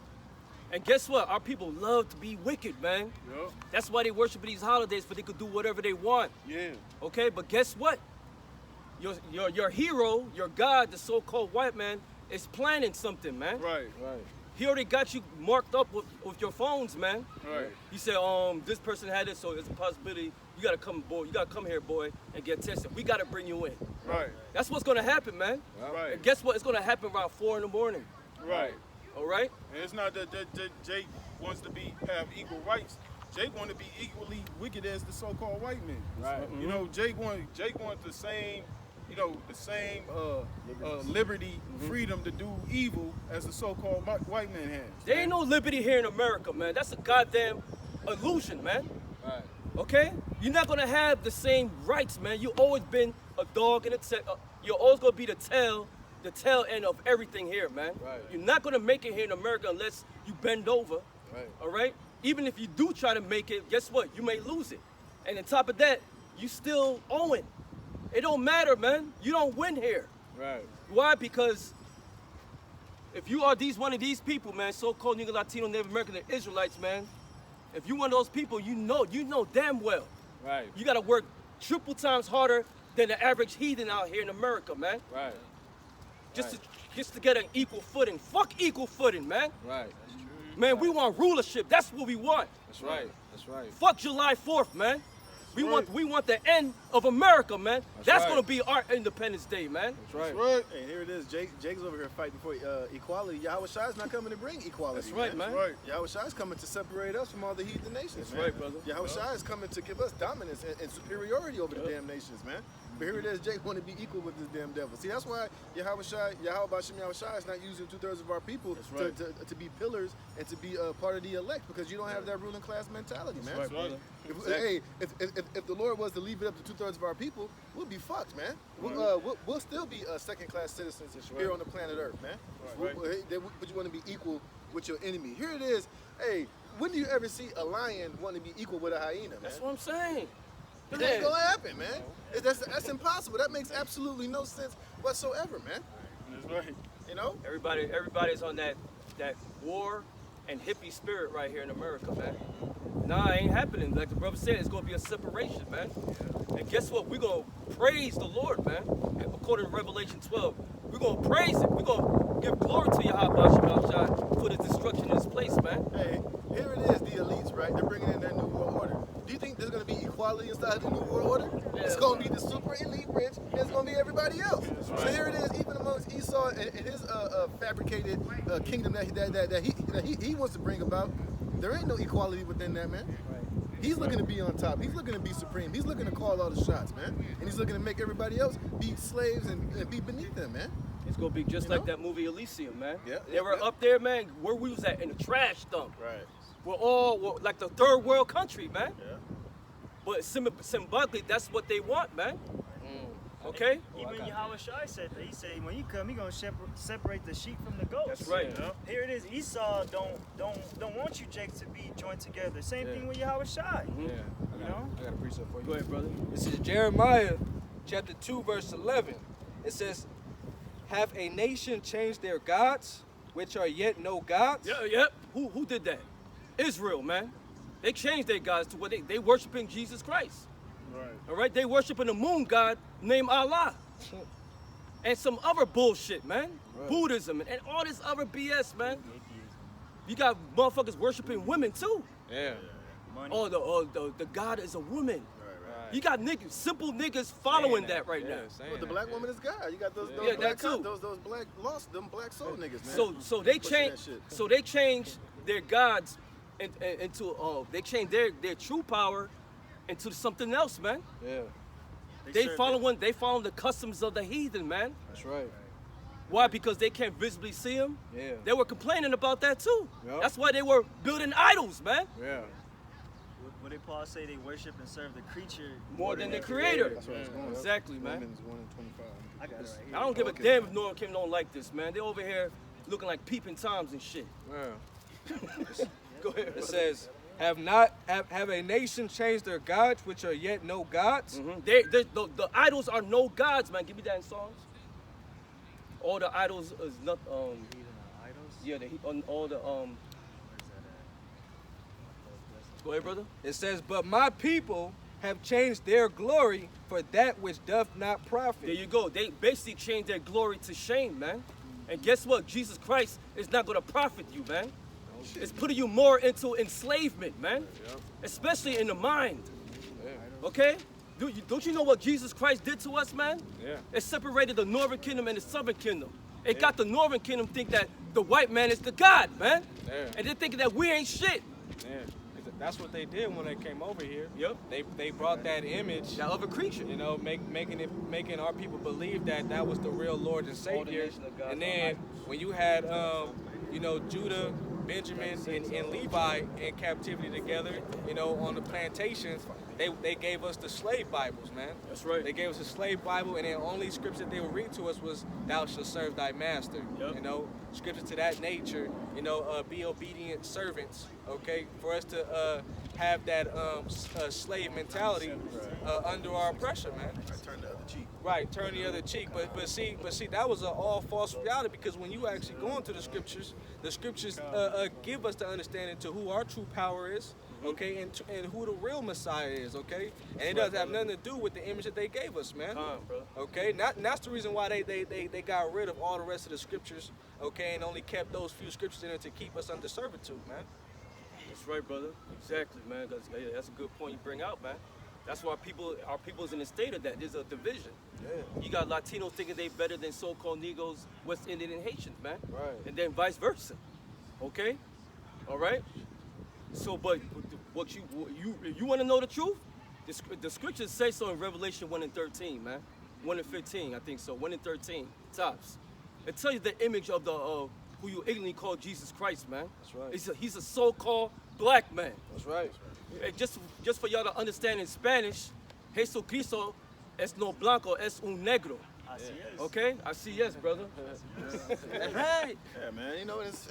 And guess what? Our people love to be wicked, man. Yup. That's why they worship these holidays, for they could do whatever they want. Yeah. Okay, but guess what? Your hero, your God, the so-called white man, is planning something, man. Right. Right. He already got you marked up with your phones, man. Right. He said, this person had it, so there's a possibility you gotta come, boy. You gotta come here, boy, and get tested. We gotta bring you in. Right. That's what's gonna happen, man. Right. And guess what? It's gonna happen around 4 in the morning. Right. All right? And it's not that Jake wants to have equal rights. Jake want to be equally wicked as the so-called white man. Right. You know, Jake want the same, the same liberty, freedom to do evil as the so-called white man has. There ain't no liberty here in America, man. That's a goddamn illusion, man. Right. Okay? You're not gonna have the same rights, man. You always been a dog and you're always gonna be the tail end of everything here, man. Right. You're not gonna make it here in America unless you bend over. Right. All right? Even if you do try to make it, guess what? You may lose it. And on top of that, you still owe it. It don't matter, man. You don't win here. Right. Why? Because if you are one of these people, man, so-called Negro, Latino, Native American, and Israelites, man, if you one of those people, you know damn well. Right. You gotta work triple times harder than the average heathen out here in America, man. Right. just to get an equal footing. Fuck equal footing, man. Right. Man, we want rulership. That's what we want. That's right. That's right. Fuck July 4th, man. We want the end of America, man. That's right. gonna be our Independence Day, man. That's right. Right. Hey, here it is. Jake's over here fighting for equality. Yahweh Shai's not coming to bring equality. That's right, man. Right. Yahweh Shai's coming to separate us from all the heathen nations. That's man. right, brother. Yahweh Shai is coming to give us dominance and superiority over the damn nations, man. But here it is, Jake want to be equal with this damn devil. See, that's why Yahweh Bashem Yahweh Shai is not using 2/3 of our people to be pillars and to be part of the elect, because you don't have that ruling class mentality, man. That's right. If the Lord was to leave it up to 2/3 of our people, we'll be fucked, man. We'll still be second-class citizens here on the planet Earth, man. But you want to be equal with your enemy. Here it is. Hey, when do you ever see a lion want to be equal with a hyena, man? That's what I'm saying. It ain't gonna happen, man. That's impossible. That makes absolutely no sense whatsoever, man. That's right. You know? Everybody's on that war and hippie spirit right here in America, man. Nah, it ain't happening. Like the brother said, it's gonna be a separation, man. And guess what? We're gonna praise the Lord, man. And according to Revelation 12, we're gonna praise it. We're gonna give glory to Yahweh Shai for the destruction of this place, man. Hey, here it is, the elites, right? They're bringing in their new world order. Do you think there's gonna be equality inside the new world order? It's gonna be the super elite rich, and it's gonna be everybody else. So here it is, even amongst Esau and his fabricated kingdom that he wants to bring about, there ain't no equality within that, man. He's looking to be on top. He's looking to be supreme. He's looking to call all the shots, man. And he's looking to make everybody else be slaves and be beneath them, man. It's gonna be just You like know? that movie Elysium, man. Yeah, They yeah, were yeah. up there, man, where we was at, in the trash dump. Right. We're like the third world country, man. Yeah. But symbolically, that's what they want, man. Okay? Even Yahweh Shai said that. He said when you come, he gonna separate the sheep from the goats. That's right. Here it is. Esau don't want you, Jake, to be joined together. Same thing with Yahweh Shai. Yeah. You know? I got a precept for you. Go ahead, brother. This is Jeremiah chapter 2, verse 11. It says, "Have a nation changed their gods, which are yet no gods?" Yep. Who did that? Israel, man. They changed their gods to what they worshiping Jesus Christ. Right. All right, they worshiping a moon god named Allah, and some other bullshit, man. Right. Buddhism and all this other BS, man. You got motherfuckers worshiping women too. Yeah. Money. The God is a woman. Right. You got niggas, simple niggas following that right Yeah, now. saying Well, the that, black yeah. woman is God. You got those Yeah, black that too. those black lost them black soul niggas, man. So they Pushing change. that shit. So they changed their gods into they changed their true power into something else, man. Yeah, They serve following the customs of the heathen, man. that's right. Why? Because they can't visibly see them. Yeah. They were complaining about that too. Yup. That's why they were building idols, man. Yeah. What did Paul say? They worship and serve the creature More than the creator. That's where it's going. Exactly, man. Romans 1:25. I got it right here. I don't give a damn if Northern Kim don't like this, man. They over here looking like peeping toms and shit. Yeah. Go ahead. It says, have a nation changed their gods, which are yet no gods? The idols are no gods, man. Give me that in Psalms. All the idols is not yeah, all the Go ahead, brother. It says, but my people have changed their glory for that which doth not profit. There you go. They basically changed their glory to shame, man. And guess what? Jesus Christ is not going to profit you, man. It's putting you more into enslavement, man. Especially in the mind. Okay? Don't you know what Jesus Christ did to us, man? Yeah. It separated the northern kingdom and the southern kingdom. It got the northern kingdom think that the white man is the God, man. Yeah. And they're thinking that we ain't shit. Yeah. That's what they did when they came over here. Yep. They brought that image, That other creature. you know, making our people believe that was the real Lord and Savior. nation of God And then when you had Judah, Benjamin, and Levi in captivity together, you know, on the plantations, they gave us the slave Bibles, man. That's right. They gave us a slave Bible, and the only scripture they would read to us was, "Thou shalt serve thy master." Yep. You know, scriptures to that nature, you know, be obedient servants, okay, for us to have that slave mentality under our oppression, man. Turn the other cheek. Right, turn the other cheek. But see, that was an all false reality, because when you actually go into the scriptures give us the understanding to who our true power is, okay, and who the real Messiah is, okay, and it doesn't have nothing to do with the image that they gave us, man. Okay, and that's the reason why they got rid of all the rest of the scriptures, okay, and only kept those few scriptures in there to keep us under servitude, man. That's right, brother. Exactly, man. That's a good point you bring out, man. That's why our people's in a state of that. There's a division. Yeah. You got Latinos thinking they better than so-called Negroes, West Indian, and Haitians, man. Right. And then vice versa. Okay? All right? So, but what you want to know the truth? The scriptures say so in Revelation 1 and 13, man. 1 and 15, I think so. 1 and 13, tops. It tells you the image of the who you ignorantly call Jesus Christ, man. That's right. He's a so-called black man. That's right. And just for y'all to understand in Spanish, Jesucristo es no blanco, es un negro. Así es. Okay? I see yes, brother. Hey. Yeah, man. You know, it's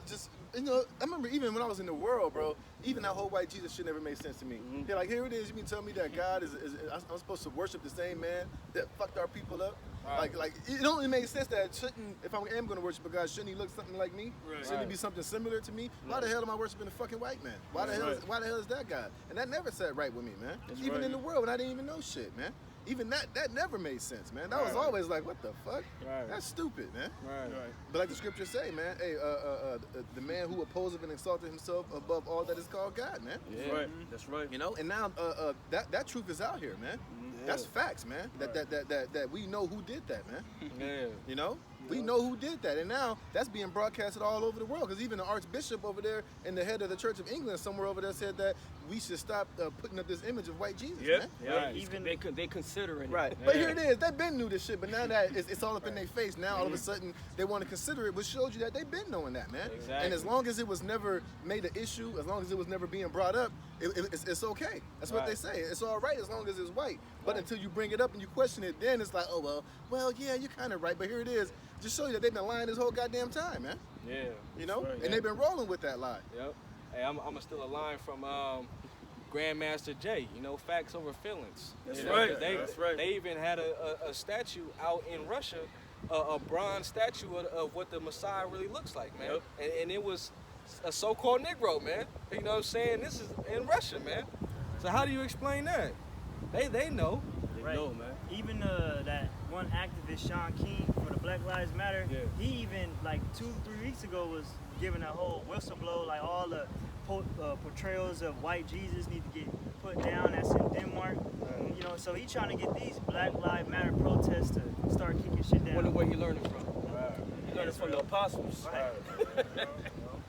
just you know, I remember even when I was in the world, bro, even that whole white Jesus shit never made sense to me. Yeah, like here it is, you mean tell me that God is I'm supposed to worship the same man that fucked our people up? Like it only makes sense that if I am gonna worship a God, shouldn't he look something like me? Right. Shouldn't he be something similar to me? Why the hell am I worshiping a fucking white man? Why the hell is that God? And that never sat right with me, man. Even in the world when I didn't even know shit, man. Even that never made sense, man. That was always like, what the fuck? Right. That's stupid, man. Right. But like the scriptures say, man, hey, the man who opposeth and exalted himself above all that is called God, man. That's right. That's right. You know, and now that truth is out here, man. That's facts, man. That we know who did that, man. Yeah. You know, we know who did that, and now that's being broadcasted all over the world. Because even the Archbishop over there and the head of the Church of England somewhere over there said that we should stop putting up this image of white Jesus, man. Yeah. Right. Even they considering Right, it. but here it is. They've been knew this shit, but now that it's all up in their face, now all of a sudden they want to consider it, which shows you that they've been knowing that, man. Exactly. And as long as it was never made an issue, as long as it was never being brought up, it's okay. That's what they say. It's all right as long as it's white. But until you bring it up and you question it, then it's like, oh well, yeah, you're kind of right. But here it is. Just show you that they've been lying this whole goddamn time, man. Yeah. You know, right, and they've been rolling with that lie. Yep. Hey, I'm gonna steal a line from Grandmaster Jay. You know, facts over feelings. That's You know, right. 'cause That's right. They even had a statue out in Russia, a bronze statue of what the Messiah really looks like, man. Yep. And it was a so-called Negro, man. You know what I'm saying? This is in Russia, man. So how do you explain that? They know. Right. No, man. Even that one activist, Sean King, for the Black Lives Matter, Yeah. he even like 2-3 weeks ago was giving a whole whistleblow, like all the portrayals of white Jesus need to get put down. That's in Denmark. You know, so he trying to get these Black Lives Matter protests to start kicking shit down. Wonder where he learning from. He learning from the apostles. Right.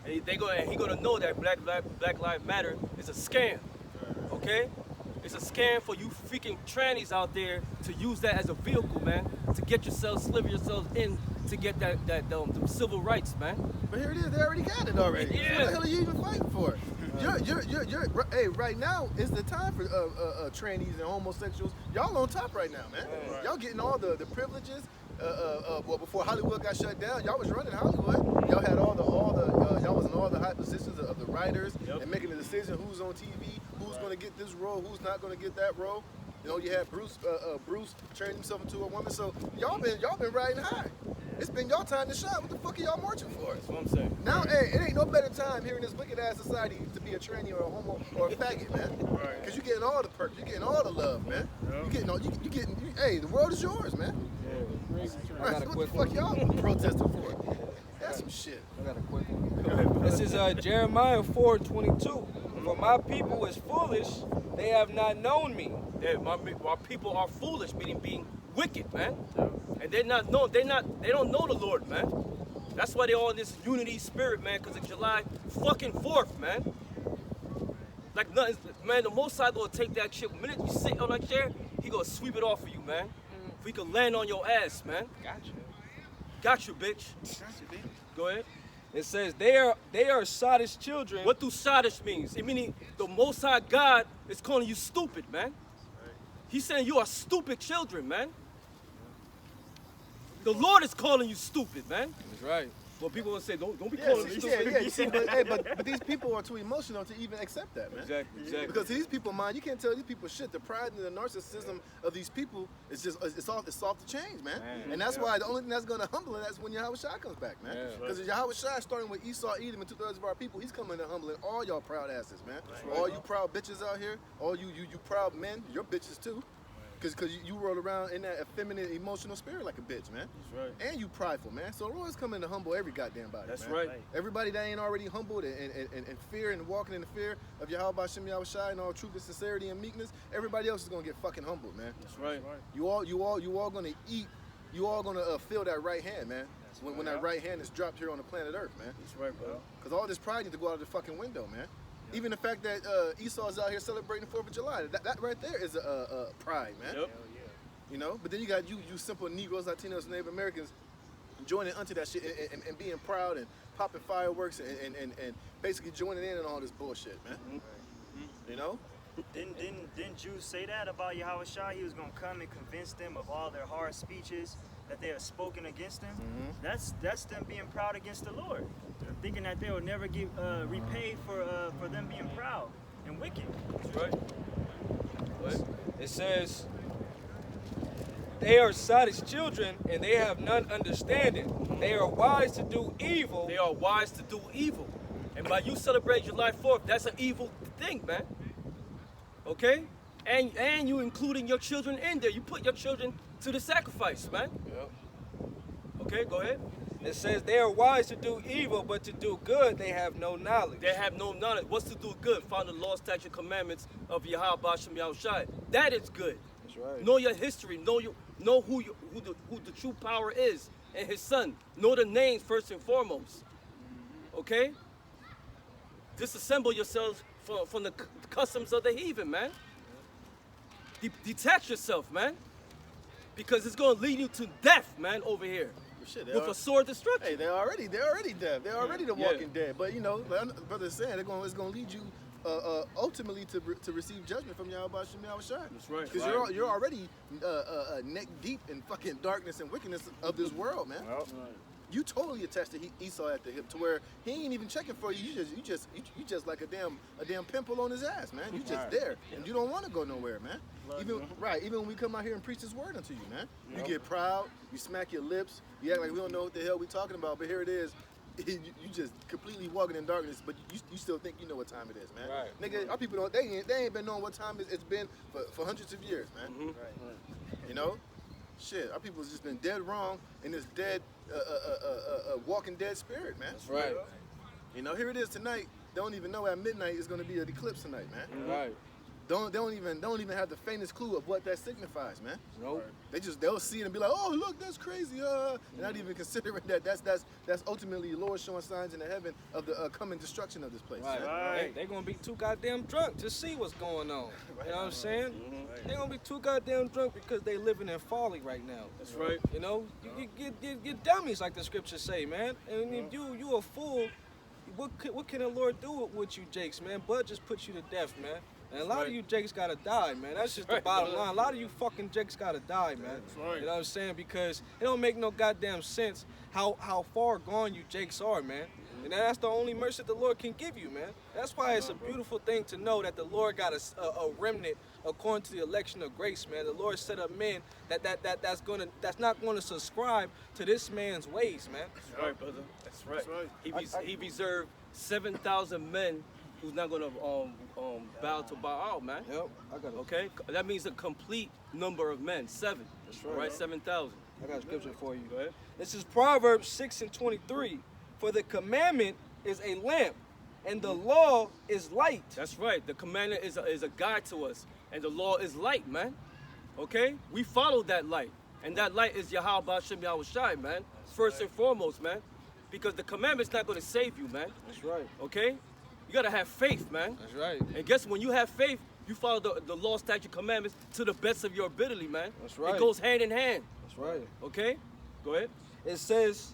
And he gonna know that Black Lives Matter is a scam. Okay? It's a scam for you freaking trannies out there to use that as a vehicle, man, to get yourselves, sliver yourselves in to get the civil rights, man. But here it is. They already got it already. Yeah. What the hell are you even fighting for? Hey, right now is the time for trannies and homosexuals. Y'all on top right now, man. Y'all getting all the privileges. Well, before Hollywood got shut down, y'all was running Hollywood. Y'all had y'all was in all the high positions of the writers and making the decision who's on TV, who's going to get this role, who's not going to get that role. You know, you had Bruce turning himself into a woman. So y'all been riding high. It's been y'all time to shine. What the fuck are y'all marching for? That's what I'm saying. Now, hey, it ain't no better time here in this wicked ass society to be a tranny or a homo or a faggot, man. Right. Because you're getting all the perks, you're getting all the love, man. You getting all, hey, the world is yours, man. I got a What quick the one. fuck y'all protesting for? That's some shit. I got a quick one. This is Jeremiah 4:22. For my people is foolish; they have not known me. Yeah, my people are foolish, meaning being wicked, man. And they don't know the Lord, man. That's why they're all in this unity spirit, man, because of July fucking 4th, man. Like nothing, man, the Most High gonna take that shit. The minute you sit on that chair, he gonna sweep it off for you, man. If we can land on your ass, man. Gotcha. Got you, bitch. Go ahead. It says they are Sodom's children. What do Sadish means? It meaning the Most High God is calling you stupid, man. He's saying you are stupid children, man. The Lord is calling you stupid, man. That's right. Well, people will say, don't be Yeah, calling me yeah, stupid. yeah. You see, but, hey, but these people are too emotional to even accept that, man. Exactly. Because these people, man, you can't tell these people shit. The pride and the narcissism of these people is just it's off the change, man. And that's why the only thing that's gonna humble it is when Yahweh Shai comes back, man. Because Yahweh Shai, starting with Esau, Edom, and 2/3 of our people, he's coming to humbling all y'all proud asses, man. All you proud bitches out here, all you proud men, you're bitches too. Because you roll around in that effeminate, emotional spirit like a bitch, man. That's right. And you prideful, man. So the Lord's coming to humble every goddamn body, That's man. right. Everybody that ain't already humbled and fear and walking in the fear of Yahweh Hashem Yahweh Shai and all truth and sincerity and meekness, everybody else is gonna get fucking humbled, man. That's right. You all gonna eat. You all gonna feel that right hand, man. When that right hand is dropped here on the planet Earth, man. That's right, bro. Because all this pride needs to go out of the fucking window, man. Even the fact that Esau's out here celebrating the 4th of July, that right there is a pride, man. Yep. You know, but then you got you simple Negroes, Latinos, Native Americans joining onto that shit and being proud and popping fireworks and basically joining in on all this bullshit, man. You know? Didn't Jews say that about Yahweh Shai? He was gonna come and convince them of all their hard speeches that they have spoken against him. That's them being proud against the Lord, thinking that they will never get repaid for them being proud and wicked. That's right. What? It says, they are Sodom's children, and they have none understanding. They are wise to do evil. They are wise to do evil. And by you celebrate July 4th, that's an evil thing, man. Okay? And you including your children in there. You put your children to the sacrifice, man. Yep. Okay, go ahead. It says they are wise to do evil, but to do good they have no knowledge. They have no knowledge. What's to do good? Follow the law, statute, commandments of Yahweh Bashem Yahushai. That is good. That's right. Know your history. Know who the true power is and his son. Know the names first and foremost. Okay? Disassemble yourselves from the customs of the heathen, man. Detach yourself, man. Because it's going to lead you to death, man, over here. Shit, With a sword destruction. Hey, they're already dead. They're already the walking dead. But you know, like brother's saying, it's gonna lead you ultimately to receive judgment from Yahweh Hashem Yahweh Shai. That's right. Because you're already neck deep in fucking darkness and wickedness of this world, man. You totally attached to Esau at the hip, to where he ain't even checking for you. You just like a damn pimple on his ass, man. You just there, and you don't want to go nowhere, man. Even when we come out here and preach His word unto you, man. You get proud, you smack your lips, you act like we don't know what the hell we talking about, but here it is. You just completely walking in darkness, but you still think you know what time it is, man. Right. Nigga, our people they ain't been knowing what time it's been for hundreds of years, man. You know. Shit, our people's just been dead wrong in this dead, walking dead spirit, man. That's right. You know, here it is tonight. They don't even know at midnight is going to be an eclipse tonight, man. Right. They don't even have the faintest clue of what that signifies, man. Nope. They'll see it and be like, oh look, that's crazy. And not even considering that that's ultimately the Lord showing signs in the heaven of the coming destruction of this place. Right. Man. They're gonna be too goddamn drunk to see what's going on. You know what I'm saying? They're gonna be too goddamn drunk because they living in folly right now. That's right. You know, you dummies like the scriptures say, man. And if you a fool, what can the Lord do with you, Jakes, man? Bud just put you to death, man. And a lot of you Jakes gotta die, man. That's just the bottom line. A lot of you fucking Jakes gotta die, man. right. You know what I'm saying? Because it don't make no goddamn sense how far gone you Jakes are, man. And that's the only mercy the Lord can give you, man. That's why it's a beautiful thing to know that the Lord got a remnant according to the election of grace, man. The Lord set up men that's not gonna subscribe to this man's ways, man. That's right, brother. That's right. That's right. He reserved 7,000 men who's not gonna bow to Baal, man. Yep. I got Okay, that means a complete number of men. 7. That's All right. right, 7,000. I got a scripture for you. Go ahead. This is Proverbs 6:23. For the commandment is a lamp, and the law is light. That's right. The commandment is a guide to us, and the law is light, man. Okay, we follow that light, and that light is Yahweh Bashem Yahushai, man. First and foremost, man, because the commandment's not going to save you, man. That's right. Okay, you gotta have faith, man. That's right. And guess when you have faith, you follow the law, statute, commandments to the best of your ability, man. That's right. It goes hand in hand. That's right. Okay, go ahead. It says,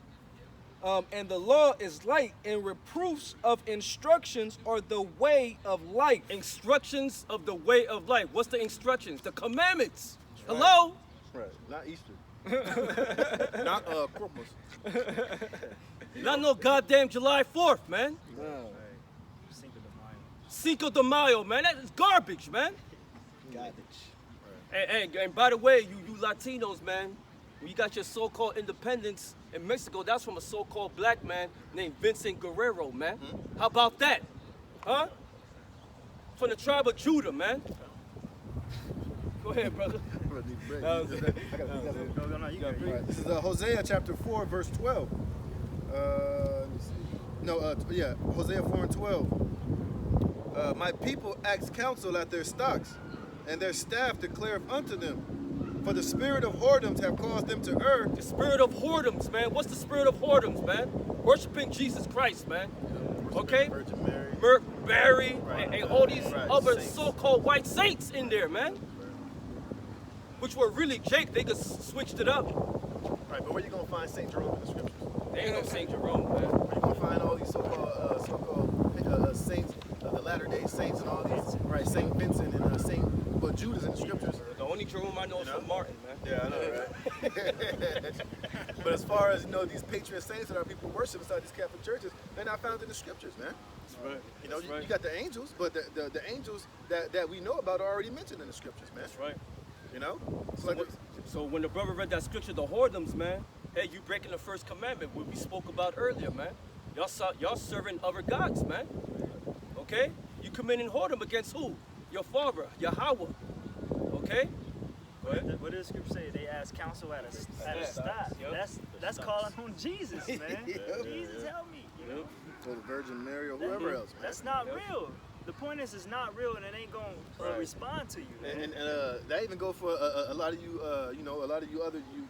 and the law is light, and reproofs of instructions are the way of life. Instructions of the way of life. What's the instructions? The commandments. Hello? Right. Not Easter. Not Christmas. Not no goddamn July 4th, man. Cinco de Mayo, man. That is garbage, man. And by the way, you Latinos, man, when you got your so-called independence in Mexico, that's from a so-called black man named Vincent Guerrero, man. How about that? Huh? From the tribe of Judah, man. Go ahead, brother. This is Hosea chapter 4, verse 12. Hosea 4 and 12. My people ask counsel at their stocks, and their staff declareth unto them. For the spirit of whoredoms have caused them to err. The spirit of whoredoms, man. What's the spirit of whoredoms, man? Worshiping Jesus Christ, man. Okay? Virgin Mary. Mary, and all these other so-called white saints in there, man. Which were really Jake. They just switched it up. Right, but where you gonna find Saint Jerome in the scriptures? They ain't no Saint Jerome, man. Where you gonna find all these so-called saints, the Latter-day Saints, and all these, right? Saint Vincent and Saint Judas in the scriptures. The only Jerome I know is from Martin, man. Yeah, I know, right? But as far as these patron saints that our people worship inside these Catholic churches, they're not found in the scriptures, man. That's right. You got the angels, but the angels that we know about are already mentioned in the scriptures, man. That's right. So So when the brother read that scripture, the whoredoms, man, hey, you breaking the first commandment, what we spoke about earlier, man. Y'all serving other gods, man. Okay? You committing whoredom against who? Your father, Yahweh. Okay? Go ahead. What does the scripture say? They ask counsel at a stop. Yep. That's calling on Jesus, man. Jesus, help me. You know? or the Virgin Mary or whoever else, man. That's not real. The point is, it's not real, and it ain't gonna respond to you. And that even go for a lot of you, a lot of you other you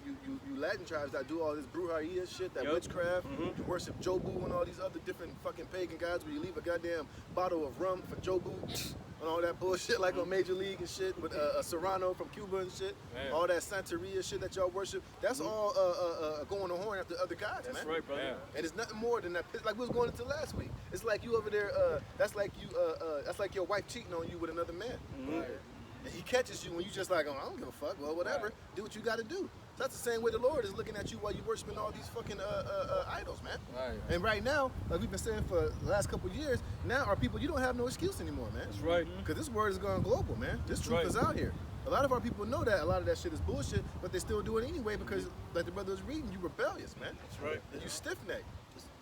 Latin tribes that do all this brujeria shit, that witchcraft. You worship Jobu and all these other different fucking pagan gods where you leave a goddamn bottle of rum for Jobu and all that bullshit like on Major League and shit with a Serrano from Cuba and shit. Man. All that Santeria shit that y'all worship. That's all going on horn after other gods, man. That's right, brother. Yeah. And it's nothing more than that. It's like we was going into last week. It's like you over there. That's like you. That's like your wife cheating on you with another man. Right. And he catches you when you just like, oh, I don't give a fuck. Well, whatever. Right. Do what you got to do. So that's the same way the Lord is looking at you while you worshiping all these fucking idols, man. Right. And right now, like we've been saying for the last couple of years, now our people, you don't have no excuse anymore, man. That's right. Because this word is going global, man. This truth is out here. A lot of our people know that a lot of that shit is bullshit, but they still do it anyway because, like the brother was reading, you rebellious, man. That's right. You stiff-necked.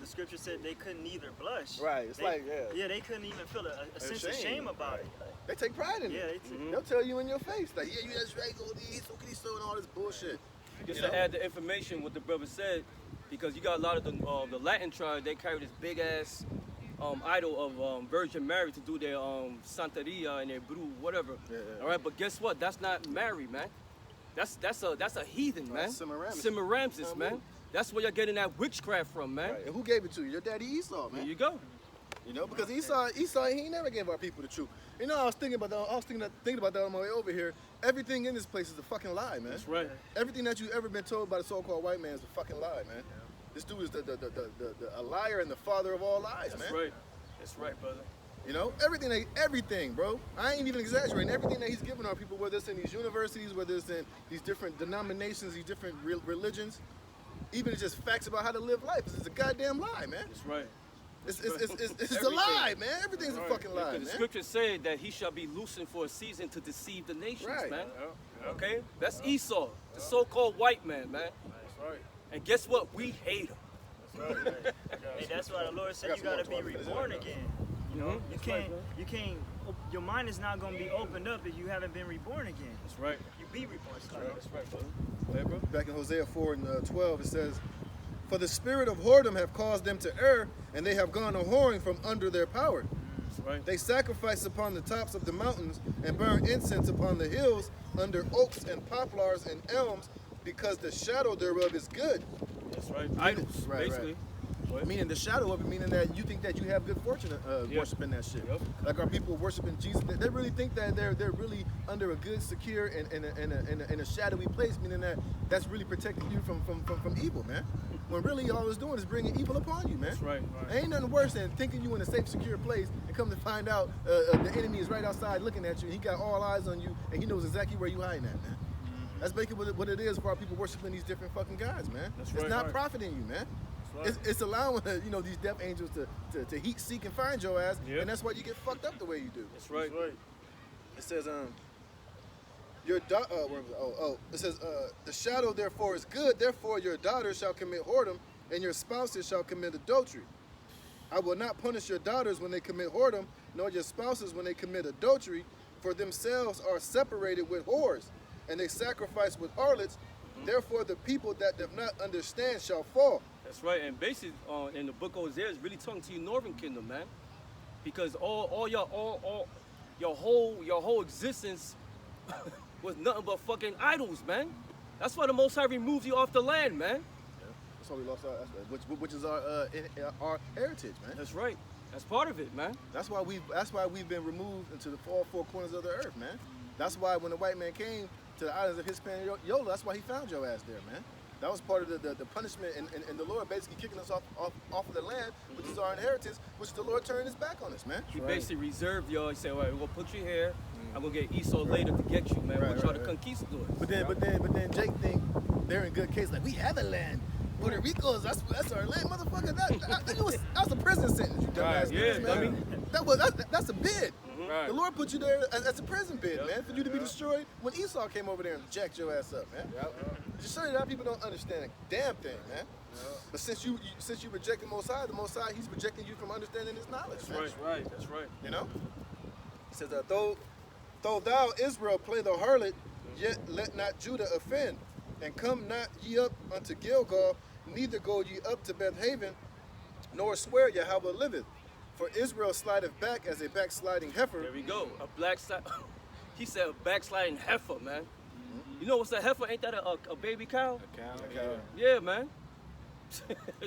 The scripture said they couldn't either blush. Right. It's Yeah, they couldn't even feel a sense of shame about it. They take pride in it. They'll tell you in your face, like, yeah, you that's right, go these, so can he and all this bullshit. Just to add the information what the brother said, because you got a lot of the Latin tribe, they carry this big ass idol of Virgin Mary to do their Santeria and their brew, whatever. All right, but guess what? That's not Mary, man. That's a heathen, man. Semiramis, man. That's where you're getting that witchcraft from, man. Right. And who gave it to you? Your daddy Esau, man. There you go. You know, because Esau, he never gave our people the truth. You know, I was thinking about that on my way over here. Everything in this place is a fucking lie, man. That's right. Everything that you've ever been told by the so-called white man is a fucking lie, man. Yeah. This dude is a liar and the father of all lies, man. That's right. That's right, brother. You know, everything, bro. I ain't even exaggerating. Everything that he's given our people, whether it's in these universities, whether it's in these different denominations, these different religions, even it's just facts about how to live life. It's a goddamn lie, man. That's right. It's a lie, man. Everything's a fucking lie, man. The scripture said that he shall be loosened for a season to deceive the nations, man. Okay? That's Esau, the so-called white man, man. That's right. And guess what? We hate him. That's right. Hey, that's why the Lord said you gotta be reborn again. You know, you can't. Your mind is not gonna be opened up if you haven't been reborn again. That's right. You be reborn. That's right, brother. Hey, bro. Back in Hosea 4 and 12, it says, "For the spirit of whoredom have caused them to err, and they have gone a whoring from under their power. That's right. They sacrifice upon the tops of the mountains and burn incense upon the hills under oaks and poplars and elms, because the shadow thereof is good." That's right. Idols, basically. Right. Meaning the shadow of it, meaning that you think that you have good fortune worshiping that shit. Yep. Like our people worshiping Jesus, they really think that they're really under a good, secure, and a shadowy place, meaning that that's really protecting you from evil, man. When really all it's doing is bringing evil upon you, man. That's right. Ain't nothing worse than thinking you in a safe, secure place and come to find out the enemy is right outside looking at you, and he got all eyes on you, and he knows exactly where you hiding at, man. That's basically what it is for our people worshiping these different fucking gods, man. It's not profiting you, man. It's allowing these death angels to heat, seek, and find your ass, Yep. and that's why you get fucked up the way you do. That's right. It says it says the shadow therefore is good. Therefore your daughters shall commit whoredom, and your spouses shall commit adultery. I will not punish your daughters when they commit whoredom, nor your spouses when they commit adultery, for themselves are separated with whores, and they sacrifice with harlots. Therefore the people that do not understand shall fall. That's right. And basically, in the book of Hosea, is really talking to your northern kingdom, man, because all your whole existence was nothing but fucking idols, man. That's why the Most High removed you off the land, man. That's why we lost which is our heritage, man. That's right. That's part of it, man. That's why we've been removed into all four corners of the earth, man. That's why when the white man came to the islands of Hispaniola, that's why he found your ass there, man. That was part of the punishment, and the Lord basically kicking us off of the land, which is our inheritance, which the Lord turned his back on us, man. He basically reserved y'all. He said, all right, we're gonna put you here. I'm gonna get Esau later to get you, man. We'll try to conquistadors. But then Jake think they're in good case. Like, we have a land. Puerto Rico's that's our land, motherfucker. That was a prison sentence. You dumbass yeah, man. That's a bid. Right. The Lord put you there as a prison bid, man, for you to be destroyed when Esau came over there and jacked your ass up, man. Just so that people don't understand a damn thing, man. But since you reject the Most High, He's rejecting you from understanding His knowledge. That's man. right. That's right. You know? He says, though thou, Israel, play the harlot, yet let not Judah offend. And come not ye up unto Gilgal, neither go ye up to Beth-haven, nor swear Yahweh liveth. For Israel slideth back as a backsliding heifer. There we go. He said a backsliding heifer, man. You know what's a heifer? Ain't that a baby cow? A cow. Yeah, man.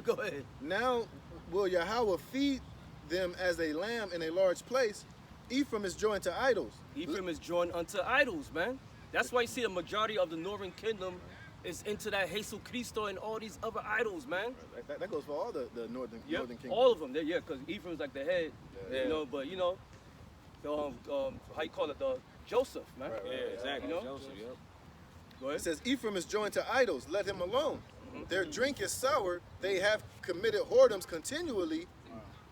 Go ahead. Now will Yahweh feed them as a lamb in a large place. Ephraim is joined to idols. Ephraim is joined unto idols, man. That's why you see the majority of the northern kingdom is into that Jesus Cristo and all these other idols, man. That goes for all the northern kingdom. All of them. Yeah, because Ephraim's like the head, but how you call it, the Joseph, man. Yeah, exactly. You know? Joseph, yep. Go ahead. It says, Ephraim is joined to idols, let him alone. Their drink is sour, they have committed whoredoms continually.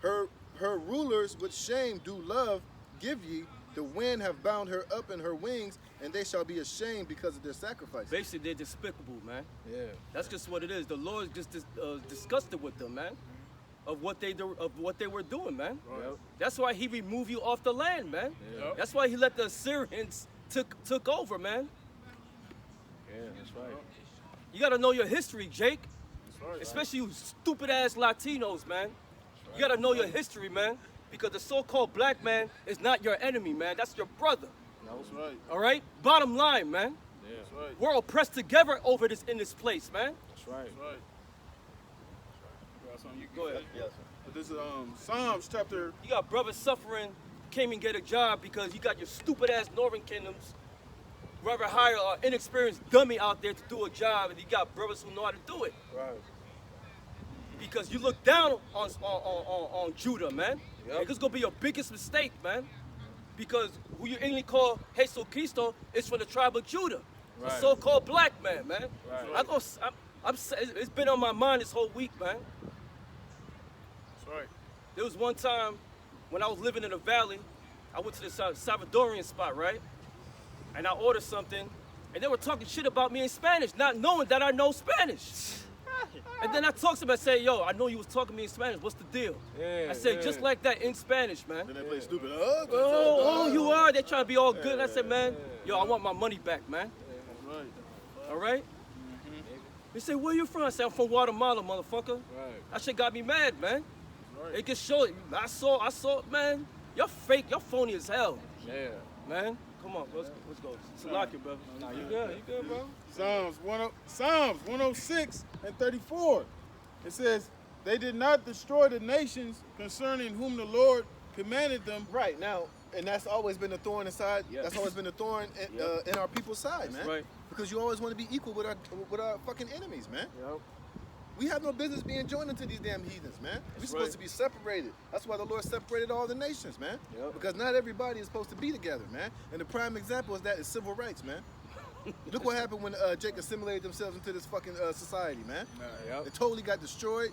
Her rulers with shame do love, give ye. The wind have bound her up in her wings, and they shall be ashamed because of their sacrifice. Basically, they're despicable, man. Yeah. That's just what it is. The Lord is just disgusted with them, man, of what they were doing, man. Yep. That's why He removed you off the land, man. Yep. That's why He let the Assyrians took over, man. Yeah, that's right. You gotta know your history, Jake. That's right. Especially you stupid ass Latinos, man. You gotta know your history, man. Because the so-called black man is not your enemy, man. That's your brother. That's right. All right? Bottom line, man. Yeah. That's right. We're oppressed together over this in this place, man. That's right. That's right. You got something you can Go ahead. Yes. But this is Psalms chapter. You got brothers suffering, came and get a job because you got your stupid ass northern kingdoms. Rather hire an inexperienced dummy out there to do a job, and you got brothers who know how to do it. Right. Because you look down on Judah, man. Yep. And it's gonna be your biggest mistake, man. Because who you English call Jesus Cristo is from the tribe of Judah, the Right. so-called black man, man. Right. It's been on my mind this whole week, man. That's right. There was one time when I was living in the valley, I went to this Salvadorian spot, right? And I ordered something, and they were talking shit about me in Spanish, not knowing that I know Spanish. And then I talked to them, I said, yo, I know you was talking to me in Spanish, what's the deal? Yeah, I said, yeah. just like that in Spanish, man. Then they play stupid. Oh, you are? They trying to be all good. And I said, man, yo, I want my money back, man. That's right. All right? They said, where you from? I said, I'm from Guatemala, motherfucker. Right. That shit got me mad, man. Right. It can show it. I saw, man. You're fake. You're phony as hell, Yeah. man. Come on, let's go. Salakia, brother. Nah, you good, bro? Psalms 106 and 34. It says, they did not destroy the nations concerning whom the Lord commanded them. Right now, and that's always been a thorn inside. Yes. That's always been a thorn in our people's side, man. right. Because you always want to be equal with our fucking enemies, man. Yep. We have no business being joined into these damn heathens, man. We're That's supposed right. to be separated. That's why the Lord separated all the nations, man. Yep. Because not everybody is supposed to be together, man. And the prime example is that is civil rights, man. Look what happened when Jake assimilated themselves into this fucking society, man. Yep. It totally got destroyed.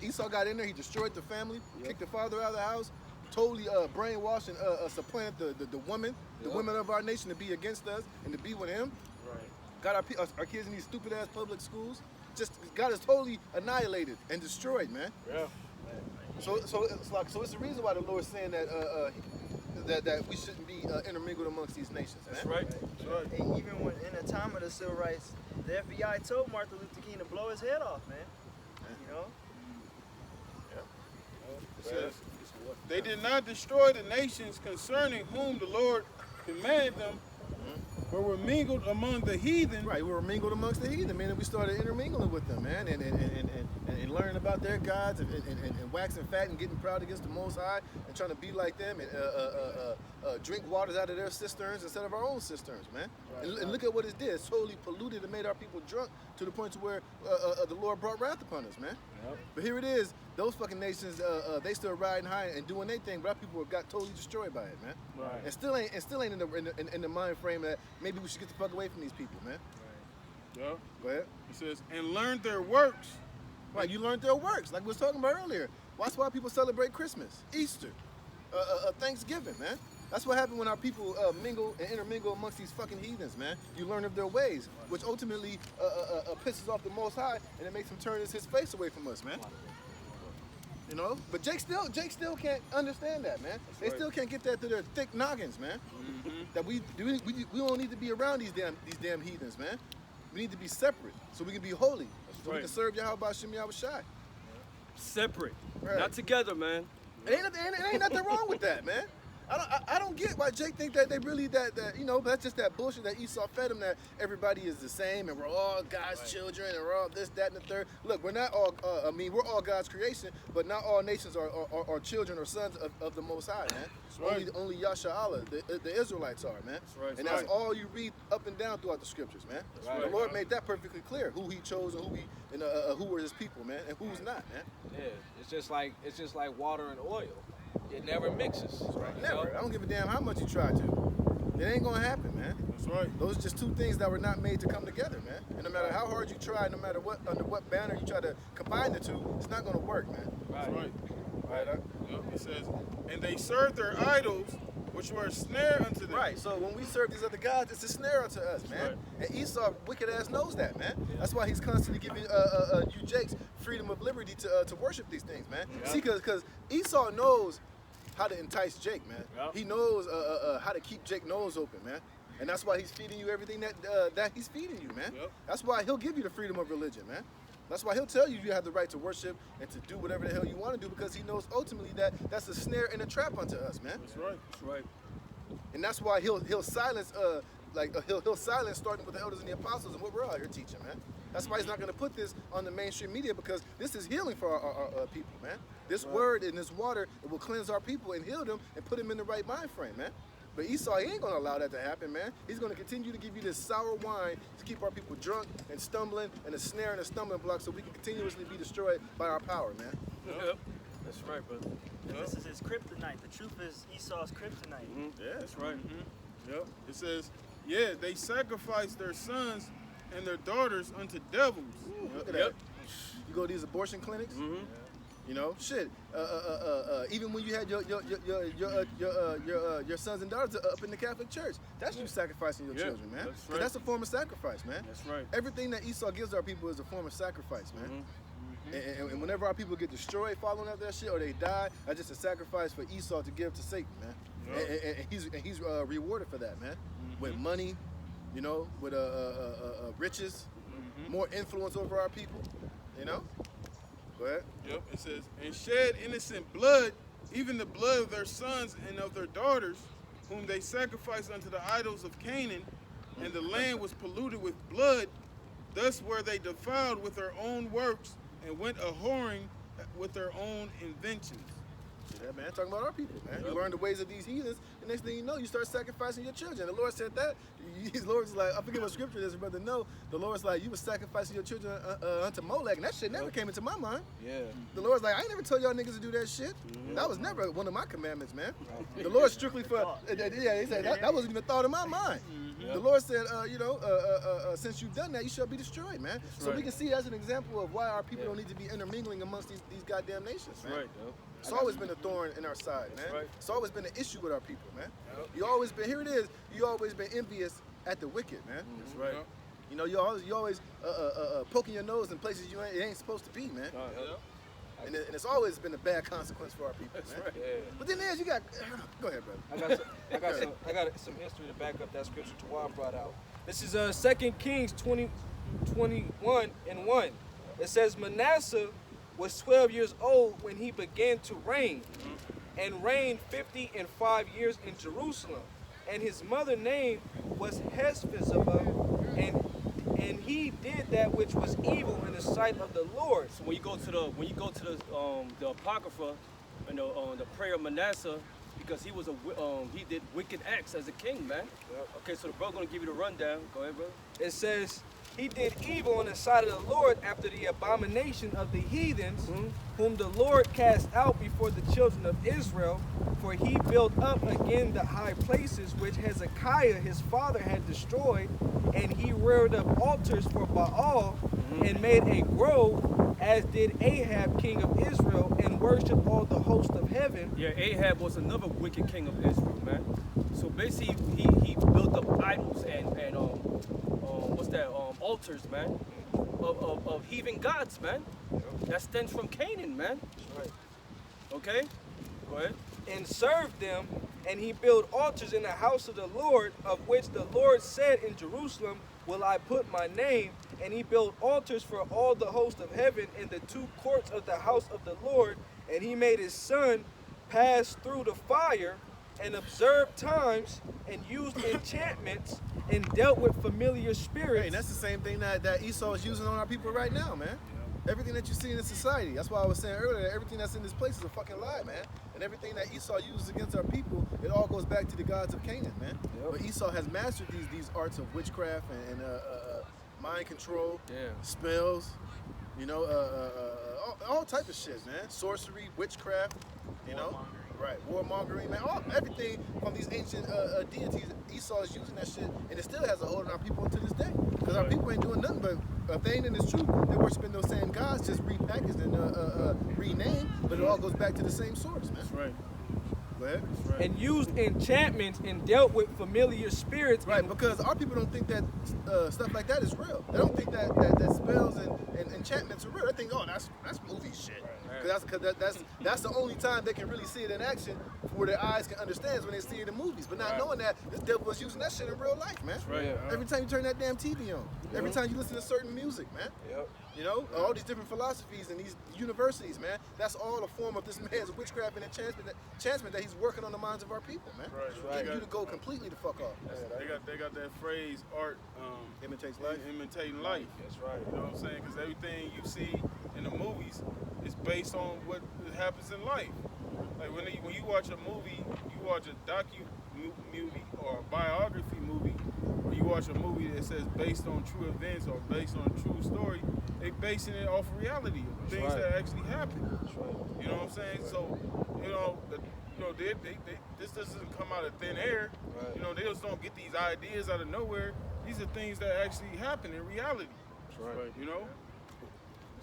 Esau got in there. He destroyed the family, kicked the father out of the house, totally brainwashed and supplanted the women, the women of our nation to be against us and to be with him. Right. Got our kids in these stupid ass public schools. Just got us totally annihilated and destroyed, man. Yeah. So it's the reason why the Lord's saying that that we shouldn't be intermingled amongst these nations, man. That's right. And even when in the time of the civil rights, the FBI told Martin Luther King to blow his head off, man. You know? It says, they did not destroy the nations concerning whom the Lord commanded them, but were mingled among the heathen. Right, we were mingled amongst the heathen, man, and we started intermingling with them, man, and learning about their gods and waxing fat and getting proud against the Most High and trying to be like them and drink waters out of their cisterns instead of our own cisterns, man. And look at what it did. It's totally polluted and made our people drunk to the point to where the Lord brought wrath upon us, man. Yep. But here it is. Those fucking nations, they still riding high and doing their thing, but our people got totally destroyed by it, man. Right. And still ain't in the mind frame that maybe we should get the fuck away from these people, man. Yeah. Go ahead. It says, and learned their works. Right, you learned their works, like we was talking about earlier. That's why people celebrate Christmas, Easter, Thanksgiving, man. That's what happened when our people mingle and intermingle amongst these fucking heathens, man. You learn of their ways, which ultimately pisses off the Most High, and it makes him turn his face away from us, man. You know, but Jake still can't understand that, man. They still can't get that through their thick noggins, man. That we don't need to be around these damn heathens, man. We need to be separate so we can be holy, so we right. can serve Yahweh Shem Yahweh Shai. Separate. Right. Not together, man. It ain't nothing wrong with that, man. I don't get why Jake think that they really that you know, that's just that bullshit that Esau fed him, that everybody is the same and we're all God's children and we're all this, that, and the third. Look, we're not all we're all God's creation, but not all nations are children or sons of the Most High, man. right. Only Yasha Allah, the Israelites are, man. right, And that's that's all you read up and down throughout the scriptures, man. right. The Lord made that perfectly clear, who he chose and who were his people, man, and who's not, man. Yeah. It's just like water and oil. It never mixes. Right. Never. I don't give a damn how much you try to. It ain't gonna happen, man. That's right. Those are just two things that were not made to come together, man. And no matter how hard you try, no matter under what banner you try to combine the two, it's not gonna work, man. That's right. Right. Yep. It says, and they served their idols, which were a snare unto them. Right. So when we serve these other gods, it's a snare unto us, man. And Esau, wicked ass, knows that, man. That's why he's constantly giving you Jakes freedom of liberty to worship these things, man. Yeah. See, because Esau knows how to entice Jake, man. Yep. He knows how to keep Jake's nose open, man. And that's why he's feeding you everything that he's feeding you, man. Yep. That's why he'll give you the freedom of religion, man. That's why he'll tell you you have the right to worship and to do whatever the hell you want to do, because he knows ultimately that that's a snare and a trap unto us, man. That's right. That's right. And that's why he'll silence he'll silence starting with the elders and the apostles and what we're out here teaching, man. That's why he's not going to put this on the mainstream media, because this is healing for our people, man. This word and this water, it will cleanse our people and heal them and put them in the right mind frame, man. But Esau, he ain't going to allow that to happen, man. He's going to continue to give you this sour wine to keep our people drunk and stumbling, and a snare and a stumbling block, so we can continuously be destroyed by our power, man. Yep. That's right, brother. This is his kryptonite. The truth is Esau's kryptonite. Yeah, That's right. Yep. It says, yeah, they sacrificed their sons and their daughters unto devils. Look at that. You go to these abortion clinics. You know, shit. Even when you had your sons and daughters up in the Catholic Church, that's you sacrificing your children, man. that's 'Cause right. that's a form of sacrifice, man. That's right. Everything that Esau gives our people is a form of sacrifice, man. And whenever our people get destroyed following after that shit, or they die, that's just a sacrifice for Esau to give to Satan, man. And he's rewarded for that, man. With money, you know, with riches, more influence over our people, you know. Go ahead. Yep. It says, and shed innocent blood, even the blood of their sons and of their daughters, whom they sacrificed unto the idols of Canaan, and the land was polluted with blood. Thus were they defiled with their own works, and went a whoring with their own inventions. See Yeah, man, talking about our people, man. You learn the ways of these heathens, and next thing you know, you start sacrificing your children. The Lord said that. The Lord's like, I forget what scripture it is, brother. No, the Lord's like, you were sacrificing your children unto Molech, and that shit never came into my mind. Yeah. The Lord's like, I ain't never told y'all niggas to do that shit. That was never one of my commandments, man. The Lord strictly for, yeah, he said that wasn't even a thought in my mind. The Lord said, since you've done that, you shall be destroyed, man. So we can see as an example of why our people don't need to be intermingling amongst these goddamn nations, man. Right, yo. It's always been a thorn in our side, man. right. It's always been an issue with our people, man. You always been, here it is, you always been envious at the wicked, man. That's right. You know, you always poking your nose in places it ain't supposed to be, man. And it's always been a bad consequence for our people, man. Right. Yeah. But then there's, you got, go ahead, brother. I got some history to back up that scripture Tawab brought out. This is 2 Kings 21:1. It says Manasseh was 12 years old when he began to reign, and reigned 55 years in Jerusalem. And his mother name was Hespizabah, and he did that which was evil in the sight of the Lord. So when you go to the Apocrypha and the prayer of Manasseh, because he was he did wicked acts as a king, man. Okay, so the brother gonna give you the rundown. Go ahead, brother. It says, he did evil in the sight of the Lord after the abomination of the heathens, whom the Lord cast out before the children of Israel. For he built up again the high places which Hezekiah his father had destroyed, and he reared up altars for Baal, and made a grove, as did Ahab king of Israel, and worshipped all the host of heaven. Yeah, Ahab was another wicked king of Israel, man. So basically, he built up idols and altars, man, of heathen gods, man. That stems from Canaan, man. Right. Okay, go ahead. And served them, and he built altars in the house of the Lord, of which the Lord said, in Jerusalem will I put my name. And he built altars for all the host of heaven in the two courts of the house of the Lord. And he made his son pass through the fire, and observed times, and used enchantments, and dealt with familiar spirits. Hey, and that's the same thing that Esau is using on our people right now, man. Everything that you see in this society, that's why I was saying earlier, that everything that's in this place is a fucking lie, man. And everything that Esau uses against our people, it all goes back to the gods of Canaan, man. But Esau has mastered these arts of witchcraft and mind control, spells, you know, all type of shit, man. Sorcery, witchcraft, you know. Right, warmongering, man. Everything from these ancient deities, Esau is using that shit, and it still has a hold on our people until this day. Because our people ain't doing nothing but, if they ain't in this truth, they're worshiping those same gods, just repackaged and renamed, but it all goes back to the same source, man. That's right. Go ahead. And used enchantments, and dealt with familiar spirits. Right, because our people don't think that stuff like that is real. They don't think that spells and enchantments are real. They think, oh, that's movie shit. Because that's the only time they can really see it in action, where their eyes can understand, is when they see it in movies. But not knowing that this devil was using that shit in real life, man. Right. Every time you turn that damn TV on, every time you listen to certain music, man. You know, all these different philosophies and these universities, man. That's all a form of this man's witchcraft and enchantment that he's working on the minds of our people, man. Right. Getting you to go completely the fuck off. They got that phrase, art Imitates life. imitating life. That's right. You know what I'm saying? Because everything you see in the movies is based on what happens in life. Like when you watch a movie, you watch a movie or a biography movie, or you watch a movie that says based on true events or based on a true story, they basing it off reality, of things that actually happen. That's right. You know what I'm saying? So, this doesn't come out of thin air. Right. You know, they just don't get these ideas out of nowhere. These are things that actually happen in reality. That's right. You know?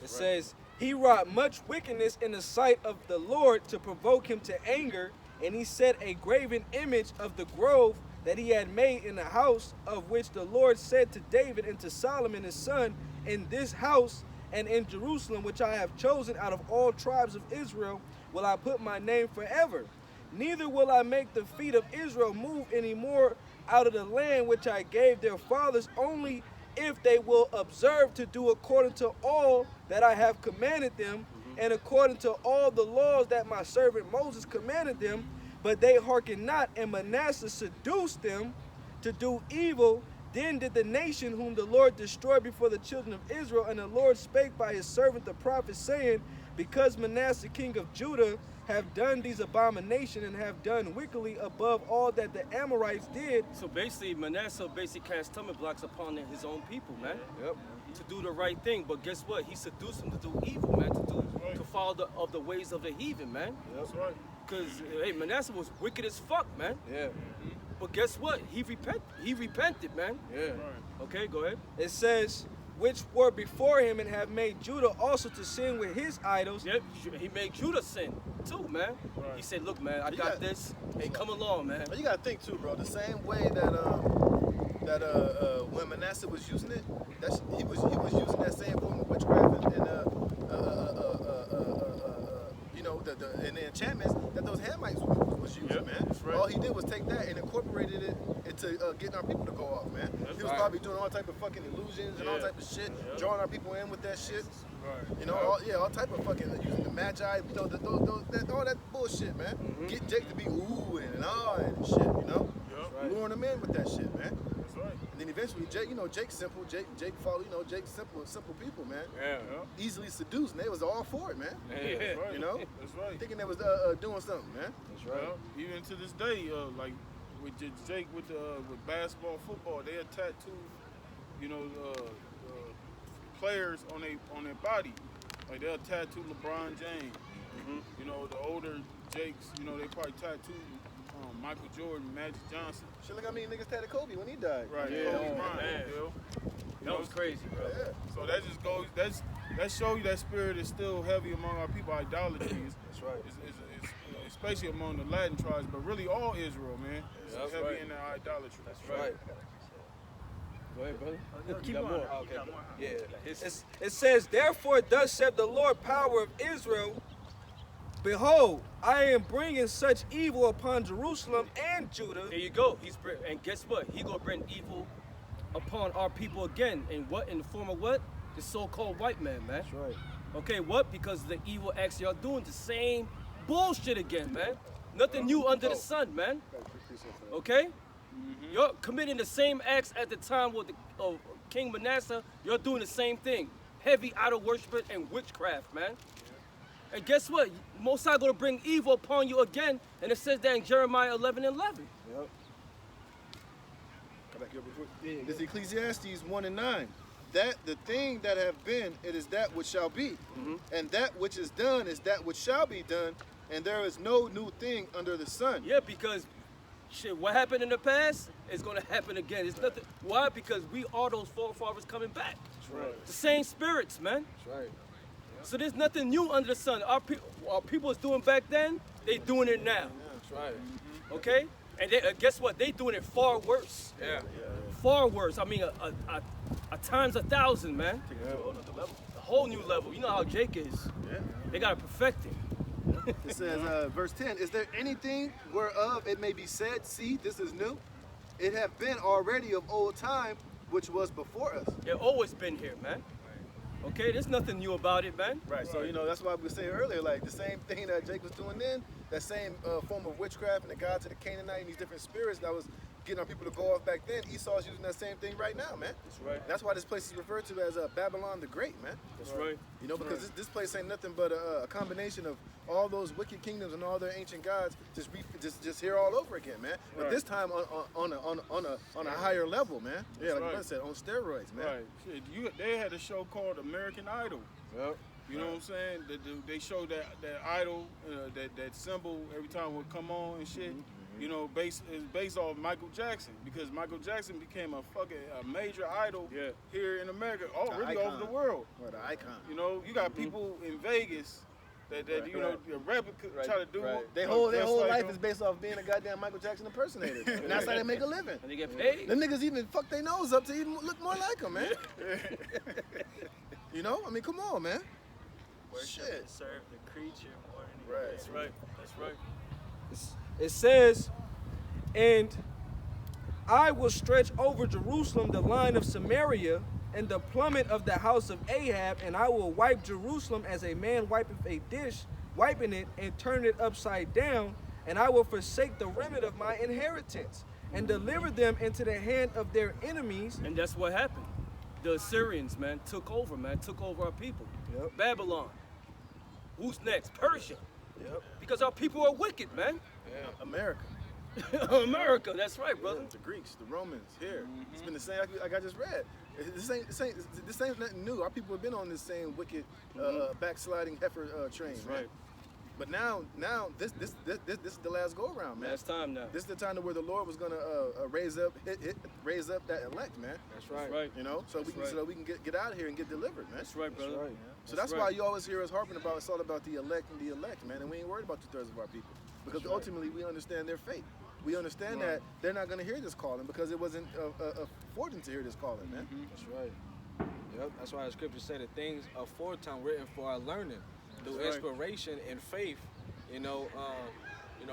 It says, he wrought much wickedness in the sight of the Lord to provoke him to anger, and he set a graven image of the grove that he had made in the house, of which the Lord said to David and to Solomon his son, in this house and in Jerusalem, which I have chosen out of all tribes of Israel, will I put my name forever. Neither will I make the feet of Israel move any more out of the land which I gave their fathers, only if they will observe to do according to all that I have commanded them, and according to all the laws that my servant Moses commanded them. But they hearkened not, and Manasseh seduced them to do evil Then did the nation whom the Lord destroyed before the children of Israel, and the Lord spake by his servant the prophet, saying, because Manasseh king of Judah have done these abominations and have done wickedly above all that the Amorites did. So basically, Manasseh basically cast stumbling blocks upon his own people, man. Yep. To do the right thing, but guess what? He seduced them to do evil, man. To follow the ways of the heathen, man. That's right. Cause hey, Manasseh was wicked as fuck, man. Yeah. But guess what? He repented, man. Yeah. Okay, go ahead. It says, which were before him, and have made Judah also to sin with his idols. Yep, he made Judah sin too, man. Right. He said, look, man, I You got got- this. Hey, come along, man. But you gotta think too, bro. The same way that when Manasseh was using it, he was using that same form of witchcraft and you know and the enchantments that those Hamites was using, Yep, man. that's right. All he did was take that and incorporated it into getting our people to go off, man. He was right. probably doing all type of fucking illusions and all Yeah. type of shit, drawing our people in with that shit. Right. You know, all type of fucking using the magi, you know, all that bullshit, man. Get Jake to be oohing and ahhing and shit, you know. Yep. Luring them in with that shit, man. That's right. And then eventually, Jake, you know, Jake's simple. Jake follow, you know, Jake's simple people, man. Yeah. Easily seduced, and they was all for it, man. That's right. You know, That's right. thinking they was doing something, man. That's Well, even to this day, like with Jake with basketball, football, they tattoo, you know, players on their body. Like they'll tattoo LeBron James. You know, the older Jakes, you know, they probably tattoo Michael Jordan, Magic Johnson. Shit, look how many niggas tattooed Kobe when he died. Right. Yeah, Kobe oh, Bryant, man. you know? That was crazy, bro. Yeah. So that just goes. That show you that spirit is still heavy among our people. Idolatry is, That's right. is especially among the Latin tribes, but really all Israel, man. It's That's heavy right. in their idolatry. That's right. Go ahead, brother. Keep You got going. more? You Okay. got more. Yeah. It says, therefore, thus saith the Lord, power of Israel, behold, I am bringing such evil upon Jerusalem and Judah. There you go. And guess what? He gonna bring evil upon our people again. And what? In the form of what? The so-called white man, man. That's right. Okay, what? Because of the evil acts y'all doing the same bullshit again, man. Nothing new under the sun, man. Okay? You're committing the same acts at the time with of King Manasseh. You're doing the same thing. Heavy idol worship and witchcraft, man. And guess what? Most High gonna bring evil upon you again. And it says that in Jeremiah 11:11. Yep. Come back here real quick. This is Ecclesiastes 1:9. That the thing that have been, it is that which shall be. And that which is done is that which shall be done. And there is no new thing under the sun. Yeah, because shit, what happened in the past is gonna happen again. It's nothing. Why? Because we are those forefathers coming back. That's right. The same spirits, man. That's right. So there's nothing new under the sun. Our people was doing back then, they doing it now. That's right. Okay? And they, guess what? They doing it far worse. Yeah. Far worse. I mean, a times 1,000, man. A whole new level. You know how Jake is. Yeah. They gotta perfect it. It says, verse 10, is there anything whereof it may be said, see, this is new? It have been already of old time, which was before us. It always been here, man. Okay, there's nothing new about it, man. Right. So, you know, that's why we were saying earlier, like the same thing that Jake was doing then, that same form of witchcraft and the gods of the Canaanite and these different spirits that was getting our people to go off back then, Esau's using that same thing right now, man. That's right. That's why this place is referred to as Babylon the Great, man. That's right. You know, because this place ain't nothing but a combination of all those wicked kingdoms and all their ancient gods just here all over again, man. But Right. this time on a higher level, man. Yeah, like right. I said, on steroids, man. Right. Shit, they had a show called American Idol. Yep. You know what I'm saying? They showed that idol, that symbol every time it would come on and shit. You know, it's based off Michael Jackson because Michael Jackson became a major idol here in America, really icon. over the world. What an icon. You know, you got people in Vegas that you know try to do. Their you know, whole just life like is based off being a goddamn Michael Jackson impersonator. And that's how they make a living. And they get paid. Them niggas even fuck their nose up to even look more like him, man. You know? I mean, come on, man. Worship Shit. and serve the creature more than Right. That's right. That's right. It says, and I will stretch over Jerusalem the line of Samaria and the plummet of the house of Ahab, and I will wipe Jerusalem as a man wipeth a dish, wiping it and turn it upside down, and I will forsake the remnant of my inheritance. and deliver them into the hand of their enemies. And that's what happened. The Assyrians, man, took over our people. Yep. Babylon. Who's next? Persia. Yep. Because our people are wicked, man. America. America, that's right, brother. The Greeks, the Romans, here. It's been the same like I just read. This ain't nothing new. Our people have been on this same wicked, backsliding heifer train. That's man. right. But now this is the last go around, man. Last time now. This is the time to where the Lord was gonna raise up that elect, man. That's right. That's right. You know, so we can right. so that we can get out of here and get delivered, man. That's right, brother. right. So that's why you always hear us harping about it's all about the elect, man, and we ain't worried about 2/3 of our people because ultimately we understand their fate. We understand that they're not gonna hear this calling because it wasn't affording to hear this calling, man. That's right. Yep. That's why the scriptures say that things aforetime written for our learning, through right. inspiration and faith.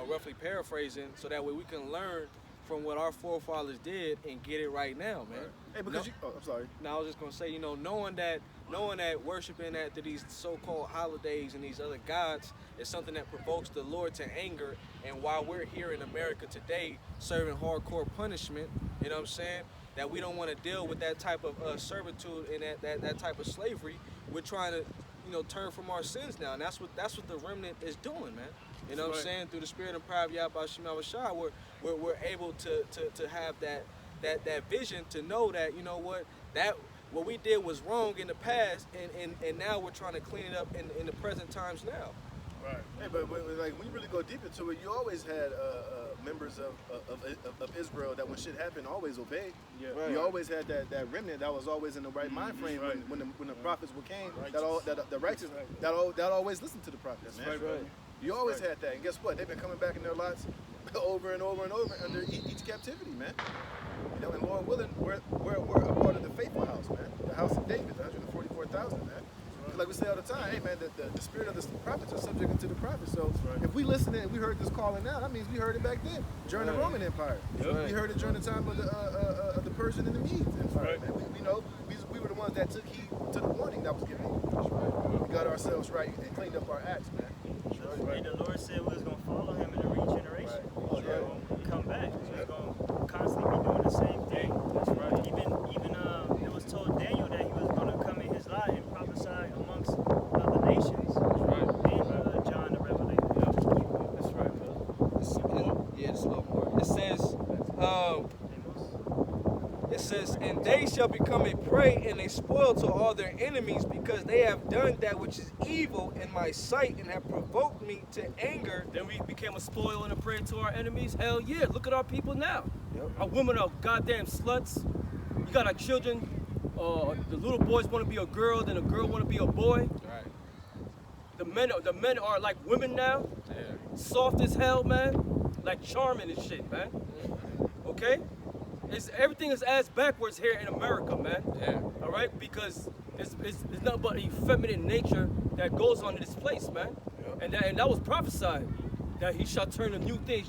Roughly paraphrasing, so that way we can learn from what our forefathers did and get it right now, man. Hey, because I'm sorry. Now I was just gonna say, knowing that worshiping after these so-called holidays and these other gods is something that provokes the Lord to anger, and while we're here in America today serving hardcore punishment, you know what I'm saying, that we don't want to deal with that type of servitude and that type of slavery, we're trying to, turn from our sins now, and that's what the remnant is doing, man. You know what I'm saying? Through the spirit and power of Yahweh Shema Shah, we're able to have that vision to know that, what we did was wrong in the past, and now we're trying to clean it up in the present times now. Right. Hey, but like when you really go deep into it, you always had members of Israel that when shit happened always obeyed. Yeah. Right. You always had that remnant that was always in the right mind frame when the prophets came. The righteous that always listened to the prophets, man. right, brother. You always had that, and guess what? They've been coming back in their lots over and over and over under each captivity, man. And Lord willing, we're a part of the faithful house, man. The house of David, the 144,000, man. Like we say all the time, hey man, the spirit of the prophets are subject unto the prophets. So if we listened and we heard this calling now, that means we heard it back then during the Roman Empire. We heard it during the time of the Persian and the Medes Empire. Man. We were the ones that took heed to the warning that was given. We got ourselves right and cleaned up our acts, man. And the Lord said we was gonna follow Him in the regeneration. We're gonna come back. We're gonna constantly be doing the same thing. That's right. Even it was told Daniel that he was gonna come in his lot and prophesy amongst the nations. That's right. And John the Revelator. That's right, brother. Yeah, it's a little more. It says, and they shall become a prey and a spoil to all their enemies, because they have done that which is evil in my sight and have provoked me to anger. Then we became a spoil and a prey to our enemies. Hell yeah, look at our people now. Yep. Our women are goddamn sluts. You got our children. The little boys want to be a girl, then a girl want to be a boy. Right. The men are like women now. Yeah. Soft as hell, man. Like charming and shit, man. Okay? Everything is ass backwards here in America, man. Yeah. All right? Because it's nothing but a feminine nature that goes on in this place, man. Yep. And that was prophesied, that he shall turn a new thing.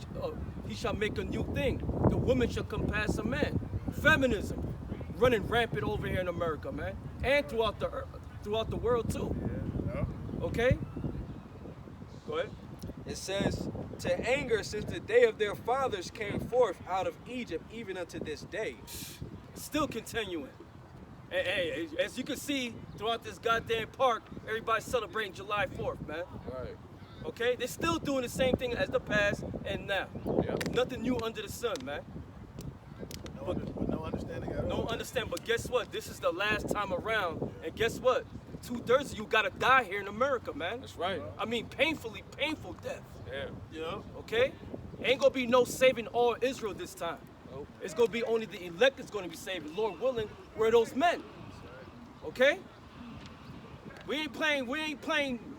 He shall make a new thing. The woman shall compass a man. Feminism running rampant over here in America, man, and throughout the world too. Okay? Go ahead. It says, to anger since the day of their fathers came forth out of Egypt, even unto this day. Still continuing. Hey, as you can see throughout this goddamn park, everybody's celebrating July 4th, man. Right. Okay? They're still doing the same thing as the past and now. Yep. Nothing new under the sun, man. With no understanding at all. No understand, but guess what? This is the last time around, and guess what? 2/3 of you gotta die here in America, man. That's right. I mean, painful death. Yeah. You know, okay? Ain't gonna be no saving all Israel this time. Nope. It's gonna be only the elect that's gonna be saved. Lord willing, where are those men? Okay? We ain't playing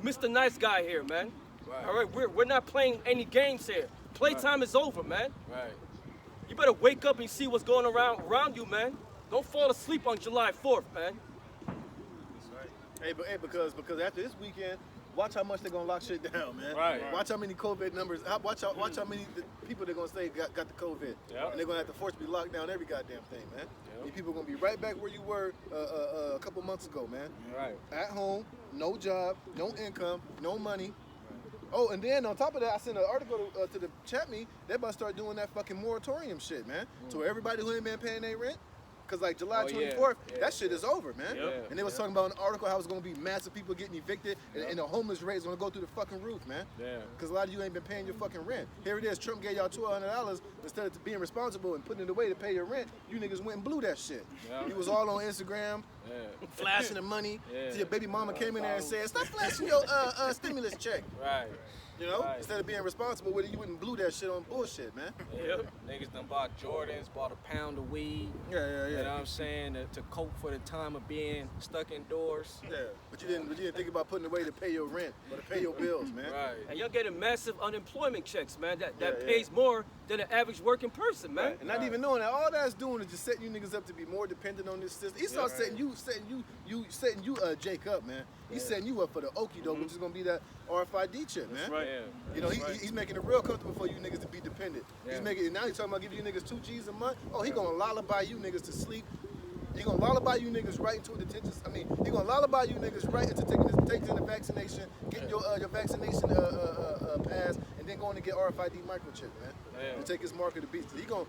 Mr. Nice Guy here, man. Right. All right, we're not playing any games here. Playtime is over, man. Right. You better wake up and see what's going around you, man. Don't fall asleep on July 4th, man. Hey, because after this weekend, watch how much they're gonna lock shit down, man. Right. Watch how many COVID numbers. Watch how many people they're gonna say got the COVID. Yep. And they're gonna have to forcibly lock down every goddamn thing, man. Yep. These people gonna be right back where you were a couple months ago, man. Right. At home, no job, no income, no money. Oh, and then on top of that, I sent an article to the chat me. They about to start doing that fucking moratorium shit, man. So everybody who ain't been paying their rent, because like July 24th, that shit is over, man. Yep. And they was talking about in an article how it's going to be massive people getting evicted and the homeless rate is going to go through the fucking roof, man. Yeah. Because a lot of you ain't been paying your fucking rent. Here it is, Trump gave y'all $1,200 instead of being responsible and putting it away to pay your rent. You niggas went and blew that shit. Yeah. You was all on Instagram, flashing the money. Yeah. So your baby mama came in there and said, stop flashing your stimulus check. Right. You know, Right. instead of being responsible with it, you went and blew that shit on bullshit, man. Yep. Niggas done bought Jordans, bought a pound of weed. Yeah. You know what I'm saying? To cope for the time of being stuck indoors. Yeah, but you didn't think about putting away to pay your rent or to pay your bills, man. Right. And y'all getting massive unemployment checks, man. That Yeah. pays more than an average working person, man. And not even knowing that all that's doing is just setting you niggas up to be more dependent on this system. Esau setting you, Jake up, man. He's setting you up for the okie doke, which is gonna be that RFID chip, man. right. Yeah. You know, he's making it real comfortable for you niggas to be dependent. Yeah. He's making it now. He's talking about giving you niggas 2 G's a month. Oh, he gonna lullaby you niggas to sleep. He gonna lullaby you niggas right into a detention. I mean, he gonna lullaby you niggas right into taking the vaccination, getting your vaccination pass, and then going to get RFID microchip, man. Yeah. And take his mark of the beast. He gonna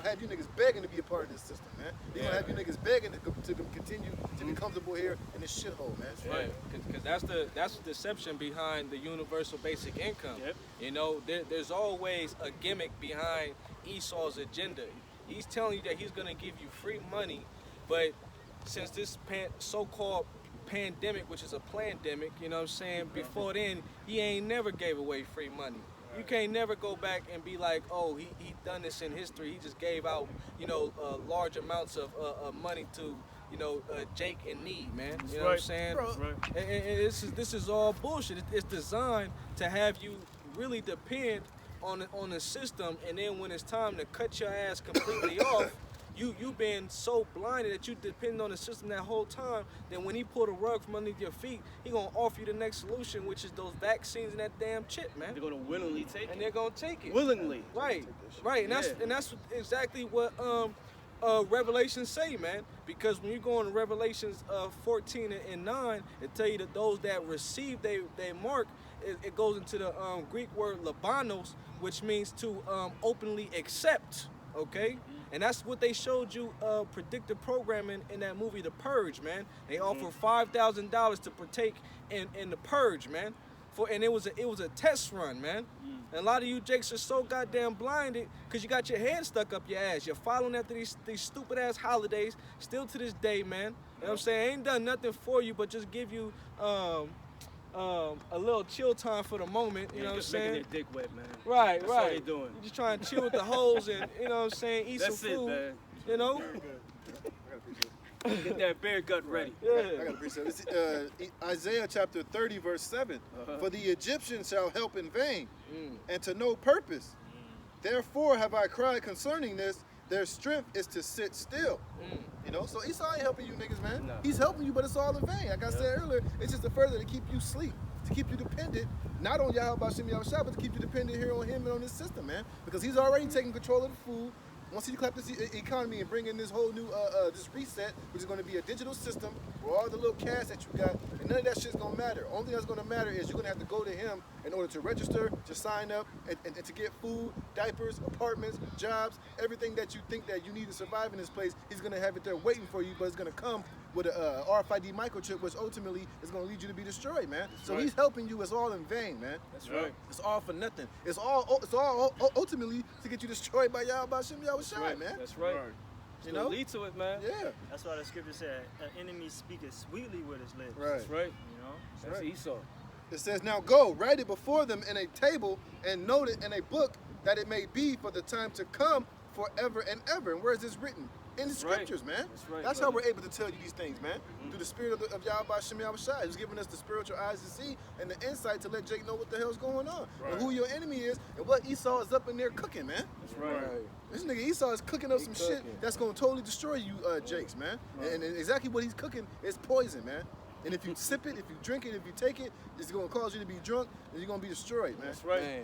have you niggas begging to be a part of this system, man. He gonna Yeah. have you niggas begging to continue to be comfortable here in this shithole, man. Right, because that's the deception behind the universal basic income. Yep. You know, there's always a gimmick behind Esau's agenda. He's telling you that he's gonna give you free money, but since this so-called pandemic, which is a plandemic, you know what I'm saying? Before then, he ain't never gave away free money. You can't never go back and be like, oh, he done this in history. He just gave out, you know, large amounts of money to, you know, Jake in need, man. You know what I'm right. saying? Bro. And this is all bullshit. It's designed to have you really depend on the system, and then when it's time to cut your ass completely off, you been so blinded that you depend on the system that whole time. Then when he pull the rug from underneath your feet, he gonna offer you the next solution, which is those vaccines and that damn chip, man. They're gonna willingly take And it. they're gonna take it. Willingly. Right, and that's exactly what Revelations say, man. Because when you go in Revelations 14 and 9, it tell you that those that receive they mark, it goes into the Greek word labanos, which means to openly accept. Okay. And that's what they showed you predictive programming in that movie, The Purge, man. They offered $5,000 to partake in The Purge, man. And it was a test run, man. And a lot of you jakes are so goddamn blinded because you got your head stuck up your ass. You're following after these stupid ass holidays still to this day, man. You know what I'm saying? I ain't done nothing for you but just give you a little chill time for the moment. You know what I'm Just saying? making their dick wet, man. Right, That's right. all they doing. You just trying to chill with the hoes and, you know what I'm saying, eat That's some it, food. man. You know? Get that bear gut ready. I gotta appreciate it. This, Isaiah chapter 30, verse 7. For the Egyptians shall help in vain, and to no purpose. Therefore have I cried concerning this, their strength is to sit still. You know, so Esau ain't helping you niggas, man. No. He's helping you, but it's all in vain. Like I said earlier, it's just a further to keep you asleep, to keep you dependent, not on Yahweh Shem Yahushua, but to keep you dependent here on him and on this system, man. Because he's already taking control of the food. Once he clap this economy and bring in this whole new this reset, which is going to be a digital system where all the little cash that you got, and none of that shit's going to matter. Only thing that's going to matter is you're going to have to go to him in order to register, to sign up, and to get food, diapers, apartments, jobs, everything that you think that you need to survive in this place. He's going to have it there waiting for you, but it's going to come with a RFID microchip, which ultimately is going to lead you to be destroyed, man. So he's helping you. It's all in vain, man. That's right. It's all for nothing. It's all ultimately to get you destroyed by Yahweh Shem Yahushua, man. That's right. It's You gonna know? lead to it, man. Yeah. That's why the scripture said, "An enemy speaketh sweetly with his lips." Right. That's right. You know. That's right. Esau. It says, now go, write it before them in a table and note it in a book that it may be for the time to come forever and ever. And where is this written? In the That's right. scriptures, man. That's right, That's how brother. we're able to tell you these things, man. Through the spirit of Yahweh Shem Yahushua. He's giving us the spiritual eyes to see and the insight to let Jake know what the hell's going on. And who your enemy is and what Esau is up in there cooking, man. That's right. This nigga Esau is cooking up some shit cooking. that's gonna totally destroy you, Jakes, man. And exactly what he's cooking is poison, man. And if you sip it, if you drink it, if you take it, it's gonna cause you to be drunk and you're gonna be destroyed, man. That's right. Man,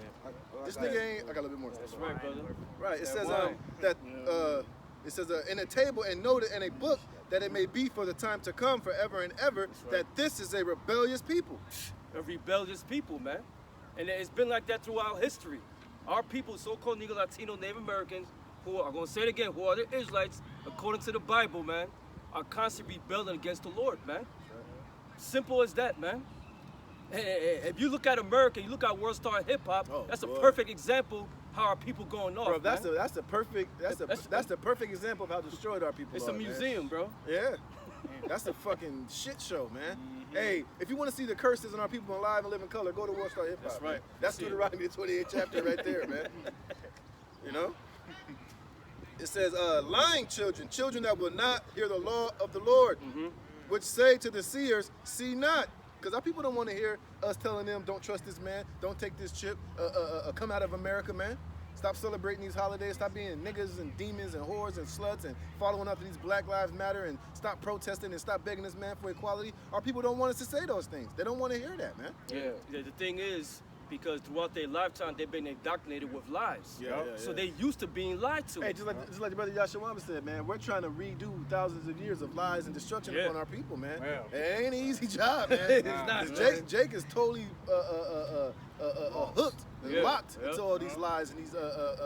This nigga ain't. I got a little bit more. That's right, brother. Right. It That says wine. that it says in a table and noted in a book that it may be for the time to come forever and ever right. that this is a rebellious people. A rebellious people, man. And it's been like that throughout history. Our people, so-called Negro, Latino, Native Americans, who are, I'm going to say it again, who are the Israelites, according to the Bible, man, are constantly rebelling against the Lord, man. Simple as that, man. If you look at America, you look at World Star Hip Hop, Oh, that's a boy. perfect example how our people going off, Bro, that's man. the perfect example of how destroyed our people It's are, a museum, bro. Man. Yeah. That's a fucking shit show, man. Hey, if you want to see the curses on our people in live and live in color, go to World Star Hip Hop. That's right. Man. That's See it. Deuteronomy 28th chapter right there, man. You know? It says, lying children, children that will not hear the law of the Lord, which say to the seers, see not. Because our people don't want to hear us telling them, don't trust this man, don't take this chip, come out of America, man. Stop celebrating these holidays, stop being niggas and demons and whores and sluts and following up to these Black Lives Matter and stop protesting and stop begging this man for equality. Our people don't want us to say those things. They don't want to hear that, man. Yeah. The thing is, because throughout their lifetime, they've been indoctrinated with lies. So they used to being lied to. Hey, just like your brother Yashawama said, man, we're trying to redo thousands of years of lies and destruction Yeah. upon our people, man. Yeah. It ain't an easy job, man. It's not, 'Cause man. Jake is totally hooked and Yeah. locked Yeah. into all these lies and these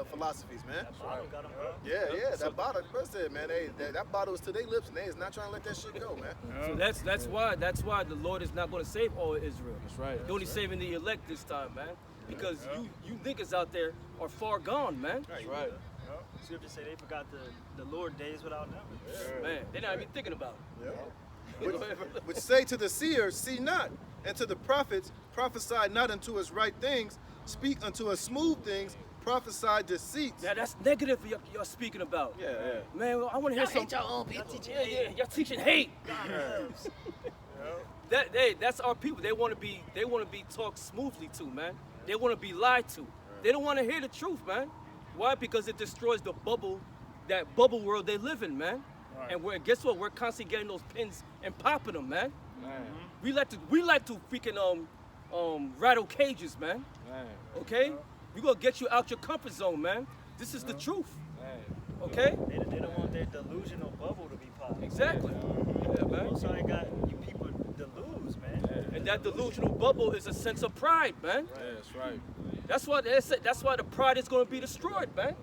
philosophies, man. Bottle got 'em, bro. Yeah, that bottle, the person said, man, that bottle is to their lips and they is not trying to let that shit go, man. So that's why the Lord is not going to save all of Israel. That's right. He's only saving the elect this time, man. Because you niggas out there are far gone, man. That's right. Scripture say they forgot the Lord days without number. Man, they're not even thinking about it. Which say to the seers, see not, and to the prophets, prophesy not unto us right things, speak unto us smooth things, prophesy deceits. Now that's negative y'all speaking about. Yeah. Man, I want to hear some. Y'all own people. Yeah, y'all teaching hate. That's our people. They want to be talked smoothly to, man. They want to be lied to. They don't want to hear the truth, man. Why? Because it destroys the bubble, that bubble world they live in, man. And guess what? We're constantly getting those pins and popping them, man. We like to freaking rattle cages, man. Okay? We gonna get you out your comfort zone, man. This is the truth. Okay? They don't want their delusional bubble to be popped. Exactly. Yeah, man. Most I got you people deludes, man. And that delusional bubble is a sense of pride, man. Yeah, that's right. That's why the pride is gonna be destroyed, man.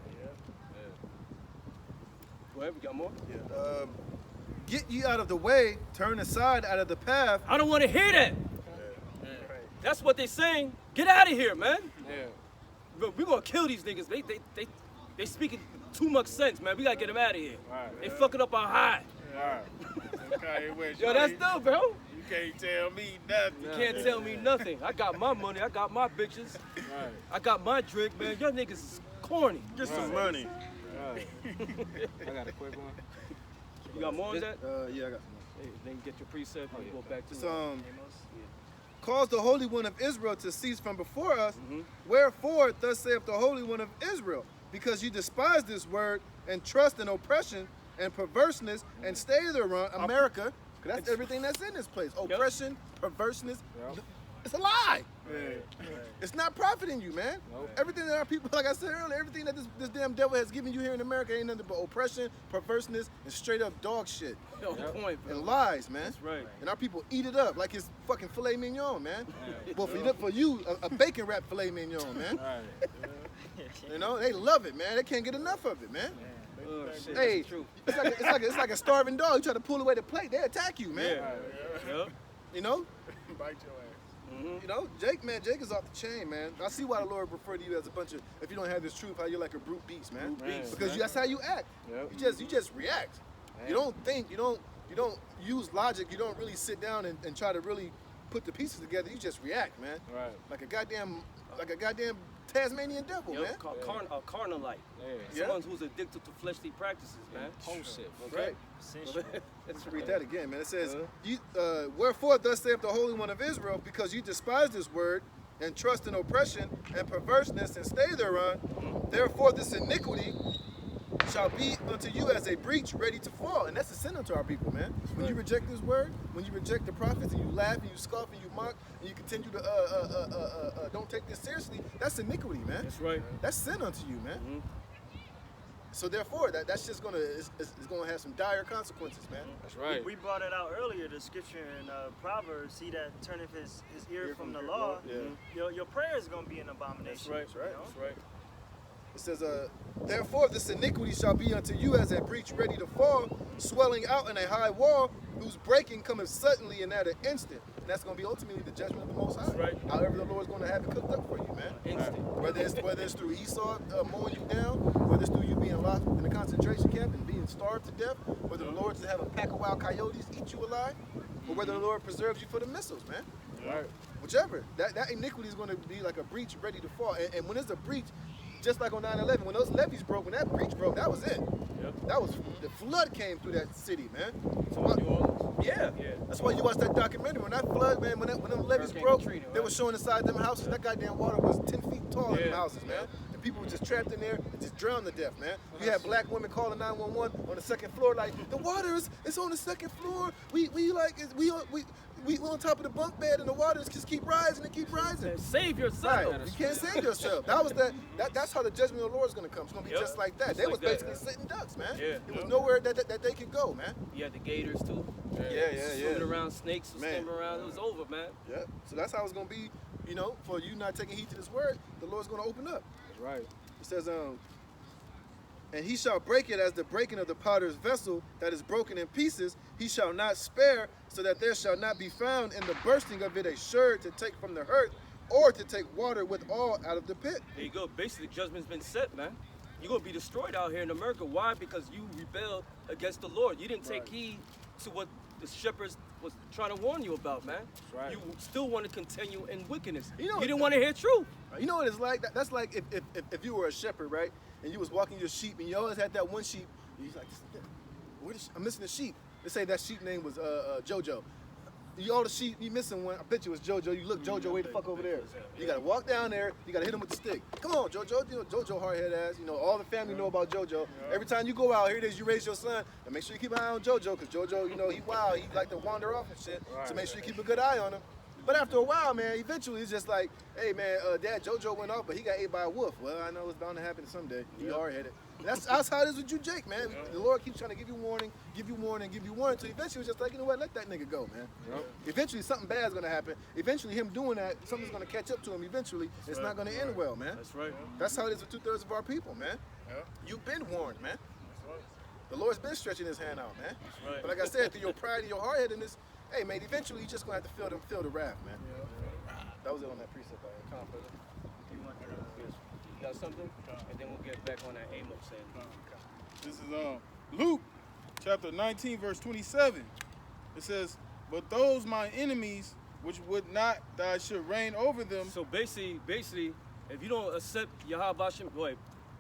Go ahead, we got more? Get ye out of the way, turn aside out of the path. I don't want to hear that. That's what they saying. Get out of here, man. Yeah. We're gonna kill these niggas. They speaking too much sense, man. We gotta get them out of here. Right. They fucking up our high. Kanye West, Yo, that's dope, bro. You can't tell me nothing. You can't tell me nothing. I got my money. I got my bitches. Right. I got my drink, man. Y'all niggas is corny. Get some money. Right. I got a quick one. You got more on that? Yeah, I got Hey, then you get your precept and you go back to It's, it. cause the Holy One of Israel to cease from before us. Wherefore, thus saith the Holy One of Israel, because you despise this word and trust in oppression and perverseness and stay thereon, America, 'cause that's everything that's in this place. Oppression, perverseness, it's a lie. It's not profiting you, man. Nope. Everything that our people, like I said earlier, everything that this damn devil has given you here in America ain't nothing but oppression, perverseness, and straight up dog shit. On point, bro. And lies, man. That's right. And our people eat it up like it's fucking filet mignon, man. Well, for you, a bacon wrapped filet mignon, man. Right. You know, they love it, man. They can't get enough of it, man. Oh, shit, Hey, that's the truth. it's like a starving dog. You try to pull away the plate, they attack you, man. Yup. You know, Bite your ass. you know, Jake is off the chain, man. I see why the Lord referred to you as a bunch of, if you don't have this truth, how you're like a brute beast, man. Brute beast, Because man. that's how you act. Yep. You just react. You don't think. You don't use logic. You don't really sit down and try to really put the pieces together. You just react, man. Right. Like a goddamn Tasmanian devil, man. Yup, a carnalite. Yeah. Someone who's addicted to fleshly practices, man. Impulsive. Okay? Sensual. Let's read that again, man. It says, wherefore thus saith the Holy One of Israel, because you despise this word, and trust in oppression and perverseness, and stay thereon, therefore this iniquity shall be unto you as a breach ready to fall. And that's a sin unto our people, man. When you reject this word, when you reject the prophets, and you laugh, and you scoff, and you mock, and you continue to don't take this seriously, that's iniquity, man. That's right. That's sin unto you, man. So therefore, that's just gonna it's gonna have some dire consequences, man. That's right. We brought it out earlier, the scripture in Proverbs, he that turneth his ear from the law, your prayer is going to be an abomination. That's right. you know? That's right. It says, therefore this iniquity shall be unto you as a breach ready to fall, swelling out in a high wall, whose breaking cometh suddenly and at an instant. And that's going to be ultimately the judgment of the Most High. That's right. However, the Lord's going to have it cooked up for you, man. Instant. Whether it's through Esau mowing you down, whether it's through you being locked in a concentration camp and being starved to death, whether the Lord's to have a pack of wild coyotes eat you alive, or whether the Lord preserves you for the missiles, man. Right. Whichever. That iniquity is going to be like a breach ready to fall. And when there's a breach, just like on 9/11, when those levees broke, when that breach broke, that was it. Yep. That was the flood came through that city, man. So New Orleans. Yeah. Yeah. That's why you watch that documentary. When that flood, man, when them levees Hurricane broke, Katrina, they right? were showing inside them houses. That goddamn water was 10 feet tall in them Yeah. houses, man. And people were just trapped in there and just drowned to death, man. You had black women calling 911 on the second floor, like, the water is on the second floor. We on top of the bunk bed and the waters just keep rising and keep rising. Save yourself. Right. You can't save yourself. That's how the judgment of the Lord is going to come. It's going to be Yep. just like that. Just They like was that. basically sitting ducks, man. Yeah. There was nowhere that they could go, man. You had the gators too. Yeah. Swimming around, snakes was Man. swimming around. It was over, man. Yeah. So that's how it's going to be, for you not taking heed to this word, the Lord's going to open up. That's right. It says, and he shall break it as the breaking of the potter's vessel that is broken in pieces. He shall not spare, so that there shall not be found in the bursting of it a sherd to take from the hurt, or to take water with all out of the pit. There you go. Basically, judgment's been set, man. You're going to be destroyed out here in America. Why? Because you rebelled against the Lord. You didn't take heed to what the shepherds was trying to warn you about, man. right. You still want to continue in wickedness. You know- You didn't want to hear truth. You know what it's like? That's like if you were a shepherd, right? And you was walking your sheep, and you always had that one sheep. And you're like, I'm missing a sheep. Let's say that sheep name was JoJo. You all the sheep, you missing one. I bet you it's JoJo. You look JoJo way the fuck over there. You gotta walk down there. You gotta hit him with the stick. Come on, JoJo. JoJo hard-head ass. All the family know about JoJo. Every time you go out, here it is. You raise your son, and make sure you keep an eye on JoJo, because JoJo, he wild. He like to wander off and shit. So make sure you keep a good eye on him. But after a while, man, eventually it's just like, hey, man, Dad, JoJo went off, but he got ate by a wolf. Well, I know it's bound to happen someday. He hard-headed. That's how it is with you, Jake, man. The Lord keeps trying to give you warning, until eventually it's just like, you know what, let that nigga go, man. Eventually something bad's gonna happen. Eventually him doing that, something's gonna catch up to him eventually. It's not gonna end well, man. That's right. That's how it is with 2/3 of our people, man. You've been warned, man. The Lord's been stretching his hand out, man. right. But like I said, through your pride and your hard-headedness, hey, man, eventually you're just gonna have to feel the wrath, man. That was it on that precept. Come on, brother. You got something? And then we'll get back on that Amos saying. This is Luke chapter 19, verse 27. It says, but those my enemies, which would not that I should reign over them. So basically, if you don't accept Yahweh Hashem,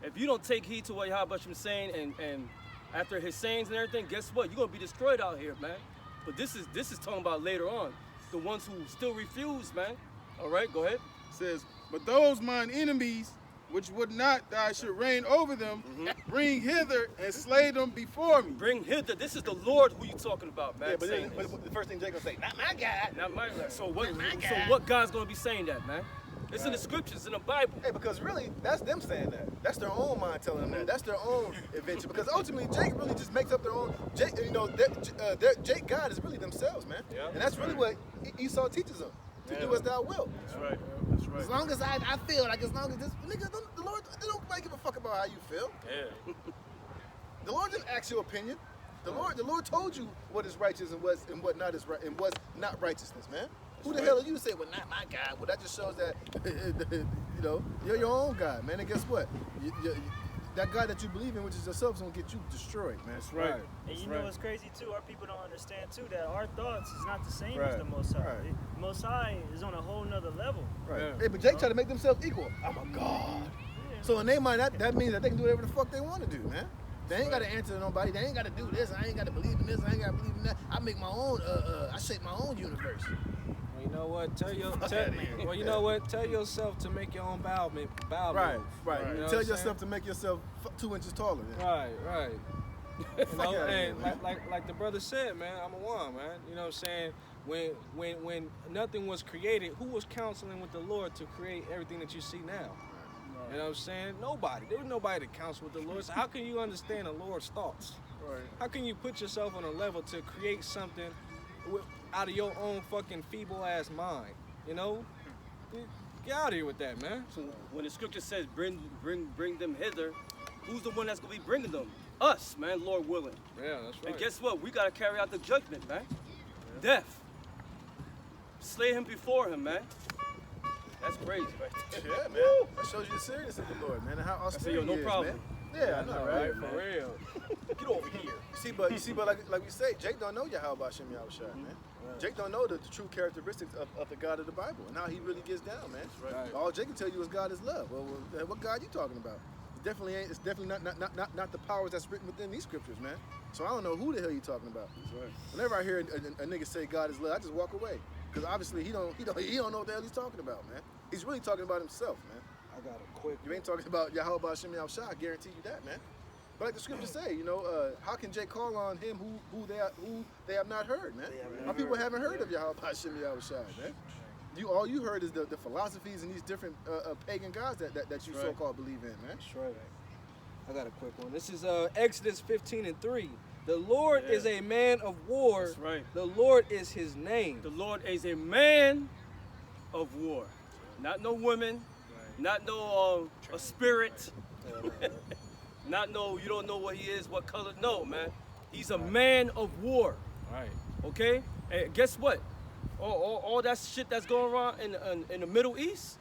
if you don't take heed to what Yahweh Hashem is saying, and after his sayings and everything, guess what? You're gonna be destroyed out here, man. But this is talking about later on, the ones who still refuse, man. All right, go ahead. It says, but those mine enemies, which would not that I should reign over them, bring hither and slay them before me. Bring hither. This is the Lord who you talking about, man. Yeah, but saying then this. the first thing Jake gonna say, not my God. Not my. So what God's gonna be saying that, man? It's in the scriptures, in the Bible. Hey, because really, that's them saying that. That's their own mind telling them that. That's their own invention. Because ultimately, Jake really just makes up their own. Jake, Jake God is really themselves, man. Yeah, And that's really what Esau teaches them. To do as thou wilt. That's right. As long as I feel like, as long as this nigga, the Lord, they don't give a fuck about how you feel. Yeah. The Lord didn't ask your opinion. The Lord told you what is righteous and what not is right and what's not righteousness, man. Who the hell are you to say, well, not my God? Well, that just shows that you're your own God, man. And guess what? That God that you believe in, which is yourself, is gonna get you destroyed, man. That's right. And you know what's crazy too? Our people don't understand too that our thoughts is not the same Right. as the Most High. Right. The Most High is on a whole nother level. Right. Yeah. Hey, but Jake tried to make themselves equal. I'm a God. Yeah. So in their mind, that means that they can do whatever the fuck they want to do, man. They ain't got to answer to nobody. They ain't got to do this. I ain't got to believe in this. I ain't got to believe in that. I make my own. I shape my own universe. Well, you know what? Tell outta here. well, you know what? Tell yourself to make your own bowel move. Right. You know Tell what I'm yourself to make yourself 2 inches taller. Then. Right. You know, Fuck outta here, and man. like the brother said, man, I'm a one, man. You know what I'm saying? When nothing was created, who was counseling with the Lord to create everything that you see now? You know what I'm saying? Nobody. There was nobody that counts with the Lord. So how can you understand the Lord's thoughts? Right. How can you put yourself on a level to create something out of your own fucking feeble ass mind? You know? Get out of here with that, man. So when the scripture says bring them hither, who's the one that's gonna be bringing them? Us, man, Lord willing. Yeah, that's right. And guess what? We gotta carry out the judgment, man. Death. Slay him before him, man. That's crazy, right there. Yeah, man. That shows you the seriousness of the Lord, man, and how austere yo, no he is, problem. man. Yeah, I know, right? For real. Get over here. You see, but like we say, Jake don't know Yahweh Shem Yahushua, man. Jake don't know the true characteristics of the God of the Bible and how he really gets down, man. Right. All Jake can tell you is God is love. Well, what God you talking about? It's definitely not the powers that's written within these scriptures, man. So I don't know who the hell you talking about. That's right. Whenever I hear a nigga say God is love, I just walk away. Because obviously he don't know what the hell he's talking about, man. He's really talking about himself, man. I got a quick. You ain't talking about Yahweh Shem Yahushua, I guarantee you that, man. But like the scriptures say, how can Jake call on him who they have not heard, man? Our people haven't heard of Yahweh Shem Yahushua, man. All you heard is the philosophies and these different pagan gods that you so-called believe in, man. That's right. I got a quick one. This is Exodus 15:3. The Lord is a man of war. That's right. The Lord is his name. The Lord is a man of war. Not no women, not no a spirit. Not no, you don't know what he is, what color. No, man. He's a man of war. Right. Okay? And guess what? All that shit that's going on in the Middle East,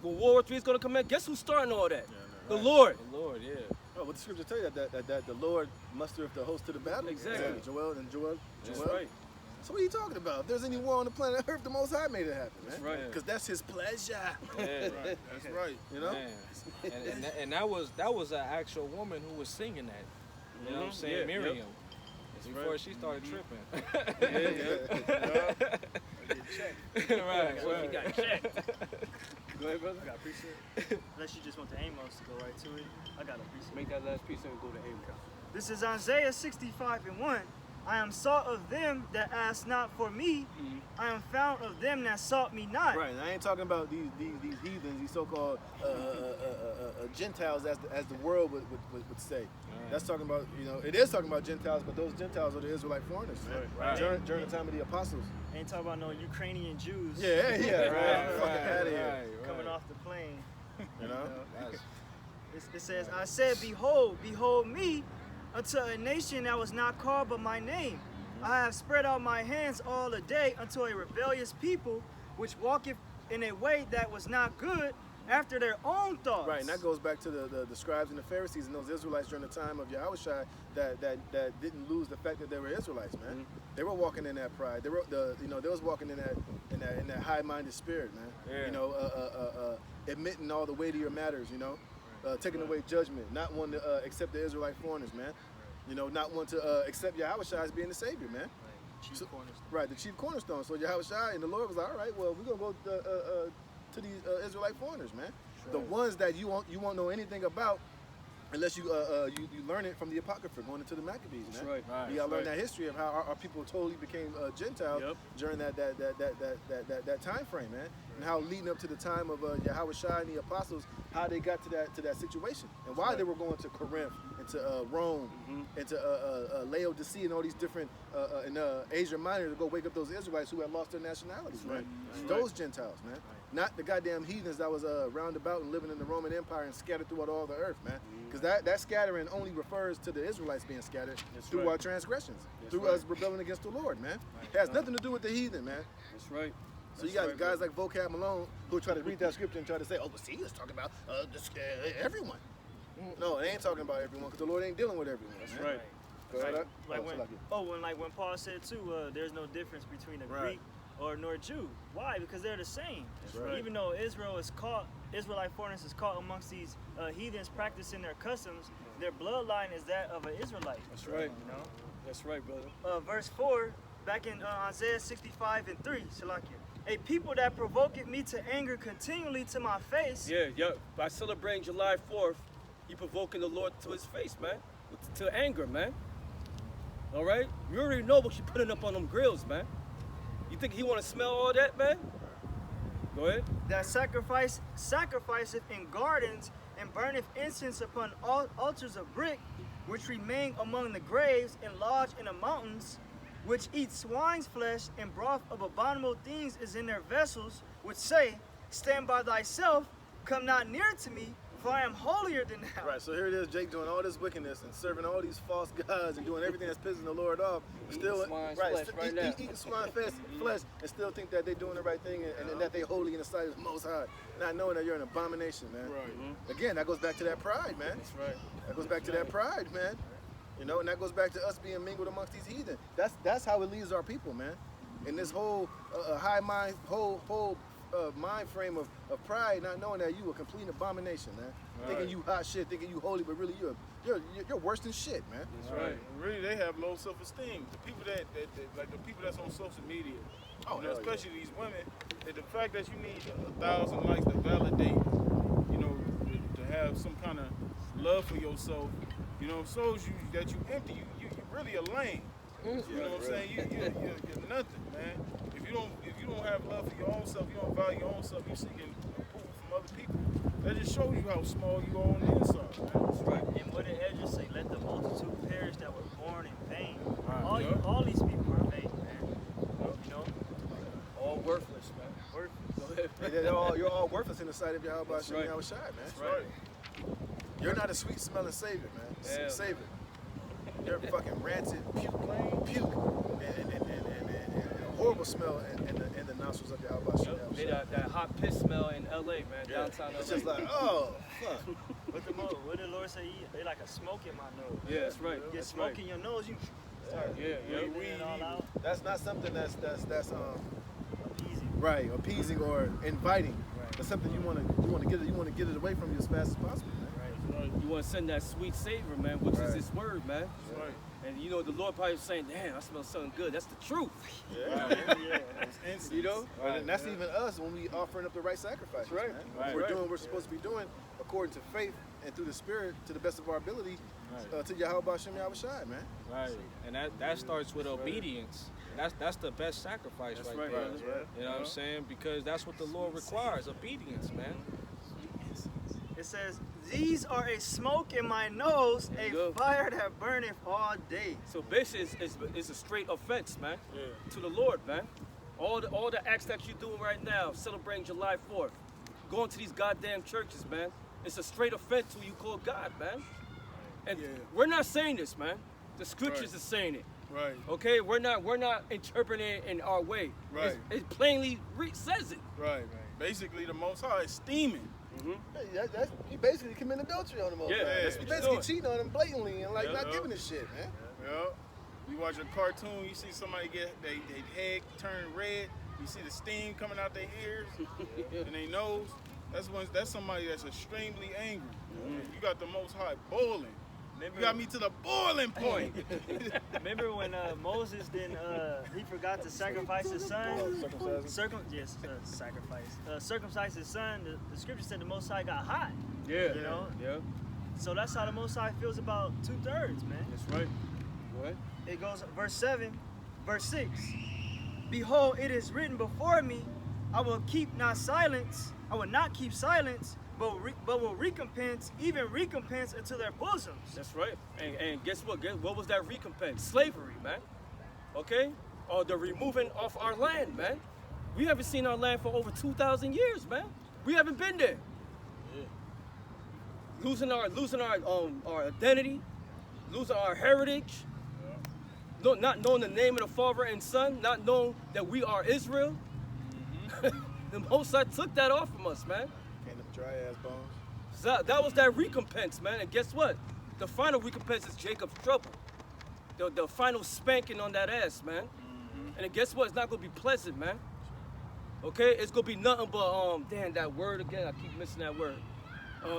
when World War III is going to come in, guess who's starting all that? The Lord. The Lord, yeah. Oh, but the scripture tell you that the Lord mustereth the host to the battle. Exactly. Joel. That's right. So what are you talking about? If there's any war on the planet Earth, the Most High made it happen, man. That's right. Because that's his pleasure. Yeah. That's right. You know? Man. And that was an actual woman who was singing that. You know what I'm saying? Yeah, Miriam. yep. Before she started tripping. Right. He got checked. Go ahead, brother. I got a precept. Unless you just want the Amos to go right to it. I got a precept. Make that last piece and go to Amos. This is Isaiah 65:1. I am sought of them that asked not for me. I am found of them that sought me not. Right, and I ain't talking about these heathens, these so-called Gentiles, as the world would say. That's talking about, it is talking about Gentiles, but those Gentiles are the Israelite foreigners, man. Right. During the time of the apostles. Ain't talking about no Ukrainian Jews Yeah, right. Fucking out of here. coming off the plane. You know? It says, I said, behold me, unto a nation that was not called by my name. I have spread out my hands all the day unto a rebellious people, which walketh in a way that was not good, after their own thoughts. Right, and that goes back to the scribes and the Pharisees and those Israelites during the time of Yahushua that didn't lose the fact that they were Israelites, man. They were walking in that pride. They was walking in that high-minded spirit, man. Yeah. Admitting all the weightier matters, taking away judgment, not one to accept the Israelite foreigners, man. Not one to accept Yahushua as being the Savior, man. Chief cornerstone. Right, the chief cornerstone. So Yahushua and the Lord was like, all right, well, we're gonna go to these Israelite foreigners, man. The ones that you won't know anything about unless you learn it from the Apocrypha, going into the Maccabees, man. That's right. You gotta learn that history of how our people totally became Gentiles during that time frame, man. And how leading up to the time of Yahushua and the apostles, how they got to that situation and why they were going to Corinth and to Rome and to Laodicea and all these different in Asia Minor to go wake up those Israelites who had lost their nationalities, man. Those Gentiles, man. Not the goddamn heathens that was round about and living in the Roman Empire and scattered throughout all the earth, man. Because that scattering only refers to the Israelites being scattered through our transgressions, through us rebelling against the Lord, man. It has nothing to do with the heathen, man. That's right. So you got guys like Vocab Malone who try to read that scripture and try to say, oh, but see, it's talking about everyone. No, it ain't talking about everyone because the Lord ain't dealing with everyone. That's man. right. Go ahead. When Paul said too, there's no difference between a Greek nor a Jew. Why? Because they're the same. right. Even though Israelite foreigners is caught amongst these heathens practicing their customs, their bloodline is that of an Israelite. That's right. That's right, brother. Verse 4, back in Isaiah 65:3, Shalakia. A people that provoketh me to anger continually to my face. Yeah. By celebrating July 4th, you provoking the Lord to his face, man. To anger, man. All right? You already know what you're putting up on them grills, man. You think he want to smell all that, man? Go ahead. That sacrificeth in gardens and burneth incense upon altars of brick, which remain among the graves and lodge in the mountains, which eat swine's flesh, and broth of abominable things is in their vessels, which say, stand by thyself, come not near to me, for I am holier than thou. Right, so here it is, Jake doing all this wickedness and serving all these false gods and doing everything that's pissing the Lord off. Still, swine's right, flesh right now. eating swine flesh and still think that they're doing the right thing and that they're holy in the sight of the Most High, not knowing that you're an abomination, man. Right. Again, that goes back to that pride, man. That's right. That goes back to that pride, man. You know, and that goes back to us being mingled amongst these heathen. That's how it leads our people, man. In this whole high mind, whole mind frame of pride, not knowing that you a complete abomination, man. Right. Thinking you hot shit, thinking you holy, but really you're worse than shit, man. That's right. And really, they have low self-esteem. The people that like the people that's on social media, Oh, you know, hell yeah. especially these women, that the fact that you need 1,000 likes to validate, you know, to have some kind of love for yourself, you know, shows you that you empty. You really a lame. You know what I'm saying? You're nothing, man. If you don't have love for your own self, you don't value your own self, you're seeking approval from other people. That just shows you how small you are on the inside, man. That's right. And what did Ezra say? Let the multitude perish that were born in vain. Right, yeah. All these people are vain, man. You know? All worthless, man. Worthless. You're all worthless in the sight of Yahweh That's Shem right. Yahweh Shai, man. That's right. You're not a sweet smelling savior, man. Yeah. Savior. You're fucking rancid puke, and a horrible smell in the nostrils of Yahweh Shem Yahweh They Shai. that hot piss smell in LA, man, downtown LA. It's just like, oh, fuck. What did the Lord say? They like a smoke in my nose. yeah, that's right. Get That's smoke right. in your nose, you start Yeah, yeah. breathing it all out. That's not something that's Appeasing. right, appeasing or inviting. That's something you want to get it away from you as fast as possible, man. You want to send that sweet savor, man, which Right. is His word, man. That's right. And you know, the Lord probably saying, damn, I smell something good. That's the truth. Yeah. Yeah. It's incense. You know? And that's even us when we offering up the right sacrifices, Right. man. Right. We're Right. doing what we're supposed to be doing according to faith and through the Spirit to the best of our ability to Yahweh Shem Yahweh Shai, man. Right, and that starts with obedience. That's the best sacrifice That's right right, there. brother. That's right. You know what I'm saying? Because that's what the Lord requires, obedience, man. It says, these are a smoke in my nose, There a you go. fire that burneth all day. So basically, it's a straight offense, man, Yeah. to the Lord, man. All the acts that you're doing right now, celebrating July 4th, going to these goddamn churches, man, it's a straight offense to who you call God, man. And Yeah. we're not saying this, man. The scriptures Right. are saying it. Right. Okay, we're not interpreting it in our way. Right. It plainly says it. Right. Basically, the Most High is steaming. Hey, that's he basically committing adultery on him. Yeah, that's He what basically you're doing. cheating on him blatantly and like Yeah. not giving a shit, man. Yeah. You watch a cartoon, you see somebody get their head turn red. You see the steam coming out their ears and their nose. That's somebody that's extremely angry. You got the Most High boiling. You got me to the boiling point. Remember when Moses he forgot to sacrifice his son? Circumcise his son. The scripture said the Most High got hot. Yeah. You know? Yeah. So that's how the Most High feels about 2/3, man. That's right. What? It goes, verse 7, verse 6. Behold, it is written before me, I will not keep silence, but will recompense, even recompense unto their bosoms. That's right. And guess what? What was that recompense? Slavery, man. Okay? Or the removing of our land, man. We haven't seen our land for over 2,000 years, man. We haven't been there. Losing our identity, losing our heritage, not knowing the name of the Father and Son, not knowing that we are Israel. The Most High took that off from us, man. Can't them dry ass bones. So that was that recompense, man. And guess what? The final recompense is Jacob's trouble. The final spanking on that ass, man. And then guess what? It's not gonna be pleasant, man. Okay? It's gonna be nothing but damn, that word again. I keep missing that word.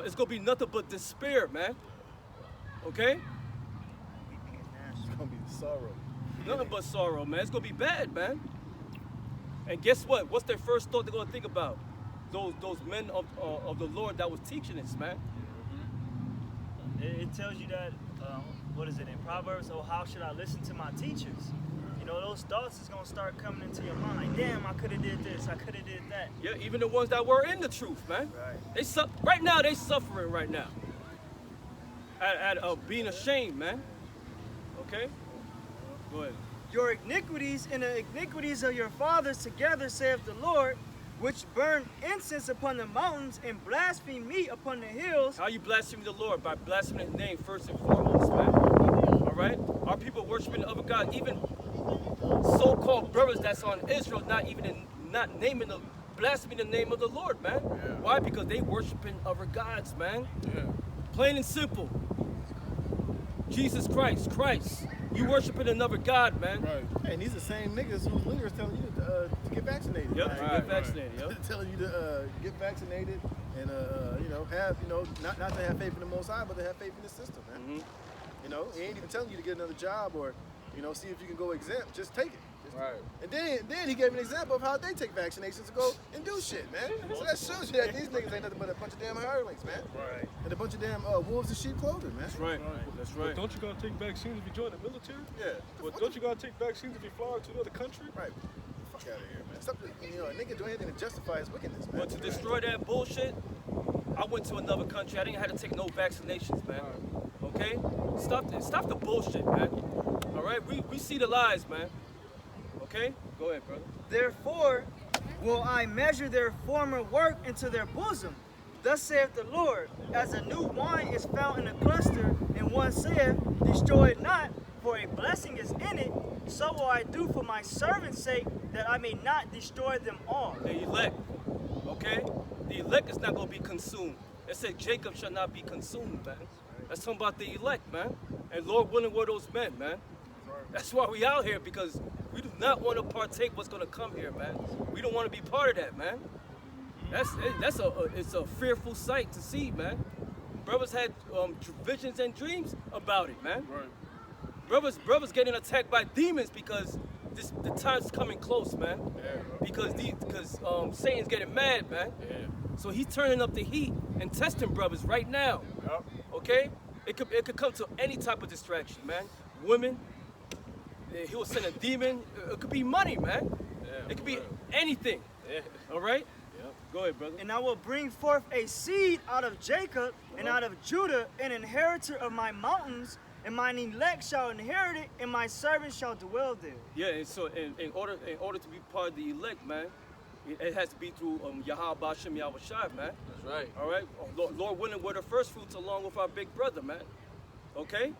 It's gonna be nothing but despair, man. Okay? It's gonna be sorrow. Nothing but sorrow, man. It's gonna be bad, man. And guess what? What's their first thought they're gonna think about? Those men of the Lord that was teaching us, man. It tells you that what is it in Proverbs? Oh, how should I listen to my teachers? You know, those thoughts is gonna start coming into your mind. Like, damn, I could have did this. I could have did that. Yeah, even the ones that were in the truth, man. Right. Right now, they suffering right now. At being ashamed, man. Okay? Go ahead. Your iniquities and the iniquities of your fathers together, saith the Lord, which burn incense upon the mountains and blaspheme me upon the hills. How you blaspheme the Lord? By blaspheming his name first and foremost, man. All right? Our people worshiping other gods, even so-called brothers that's on Israel, not naming the blaspheming the name of the Lord, man. Yeah. Why? Because they worshiping other gods, man. Yeah. Plain and simple. Jesus Christ. You worshiping another God, man. Right. And these are the same niggas whose leaders telling you to get vaccinated. Yep, man. get vaccinated, yep. Telling you to get vaccinated and have not to have faith in the Most High, but to have faith in the system, man. You know, he ain't even telling you to get another job or see if you can go exempt. Just take it. Right. And then he gave an example of how they take vaccinations to go and do shit, man. So that shows you that these niggas ain't nothing but a bunch of damn hirelings, man. Right. And a bunch of damn wolves in sheep clothing, man. That's right. That's But right. don't you gotta take vaccines if you join the military? Yeah. But don't you gotta take vaccines if you fly to another country? Right. Fuck out of here, man. Stop, a nigga do anything to justify his wickedness, man. But to destroy that bullshit, I went to another country. I didn't have to take no vaccinations, man. Okay? Stop the bullshit, man. All right? We see the lies, man. Okay? Go ahead, brother. Therefore will I measure their former work into their bosom. Thus saith the Lord, as a new wine is found in a cluster, and one saith, destroy it not, for a blessing is in it, so will I do for my servant's sake, that I may not destroy them all. The elect. Okay? The elect is not going to be consumed. It said Jacob shall not be consumed, man. That's talking about the elect, man. And Lord willing, we're those men, man. That's why we out here, because we do not want to partake what's going to come here, man. We don't want to be part of that, man. It's a fearful sight to see, man. Brothers had visions and dreams about it, man. Right. Brothers getting attacked by demons because the time's coming close, man. Yeah. Because Satan's getting mad, man. Yeah. So he's turning up the heat and testing brothers right now. Yep. Okay? It could come to any type of distraction, man. Women. He will send a demon. It could be money, man. Yeah, It could be right. anything. Yeah. All right? Go ahead, brother. And I will bring forth a seed out of Jacob and out of Judah, an inheritor of my mountains, and mine elect shall inherit it, and my servants shall dwell there. Yeah, and so in order to be part of the elect, man, it has to be through Yahweh Bashem Yahweh Shai, man. That's right. All right? Lord willing, we're the first fruits along with our big brother, man. Okay?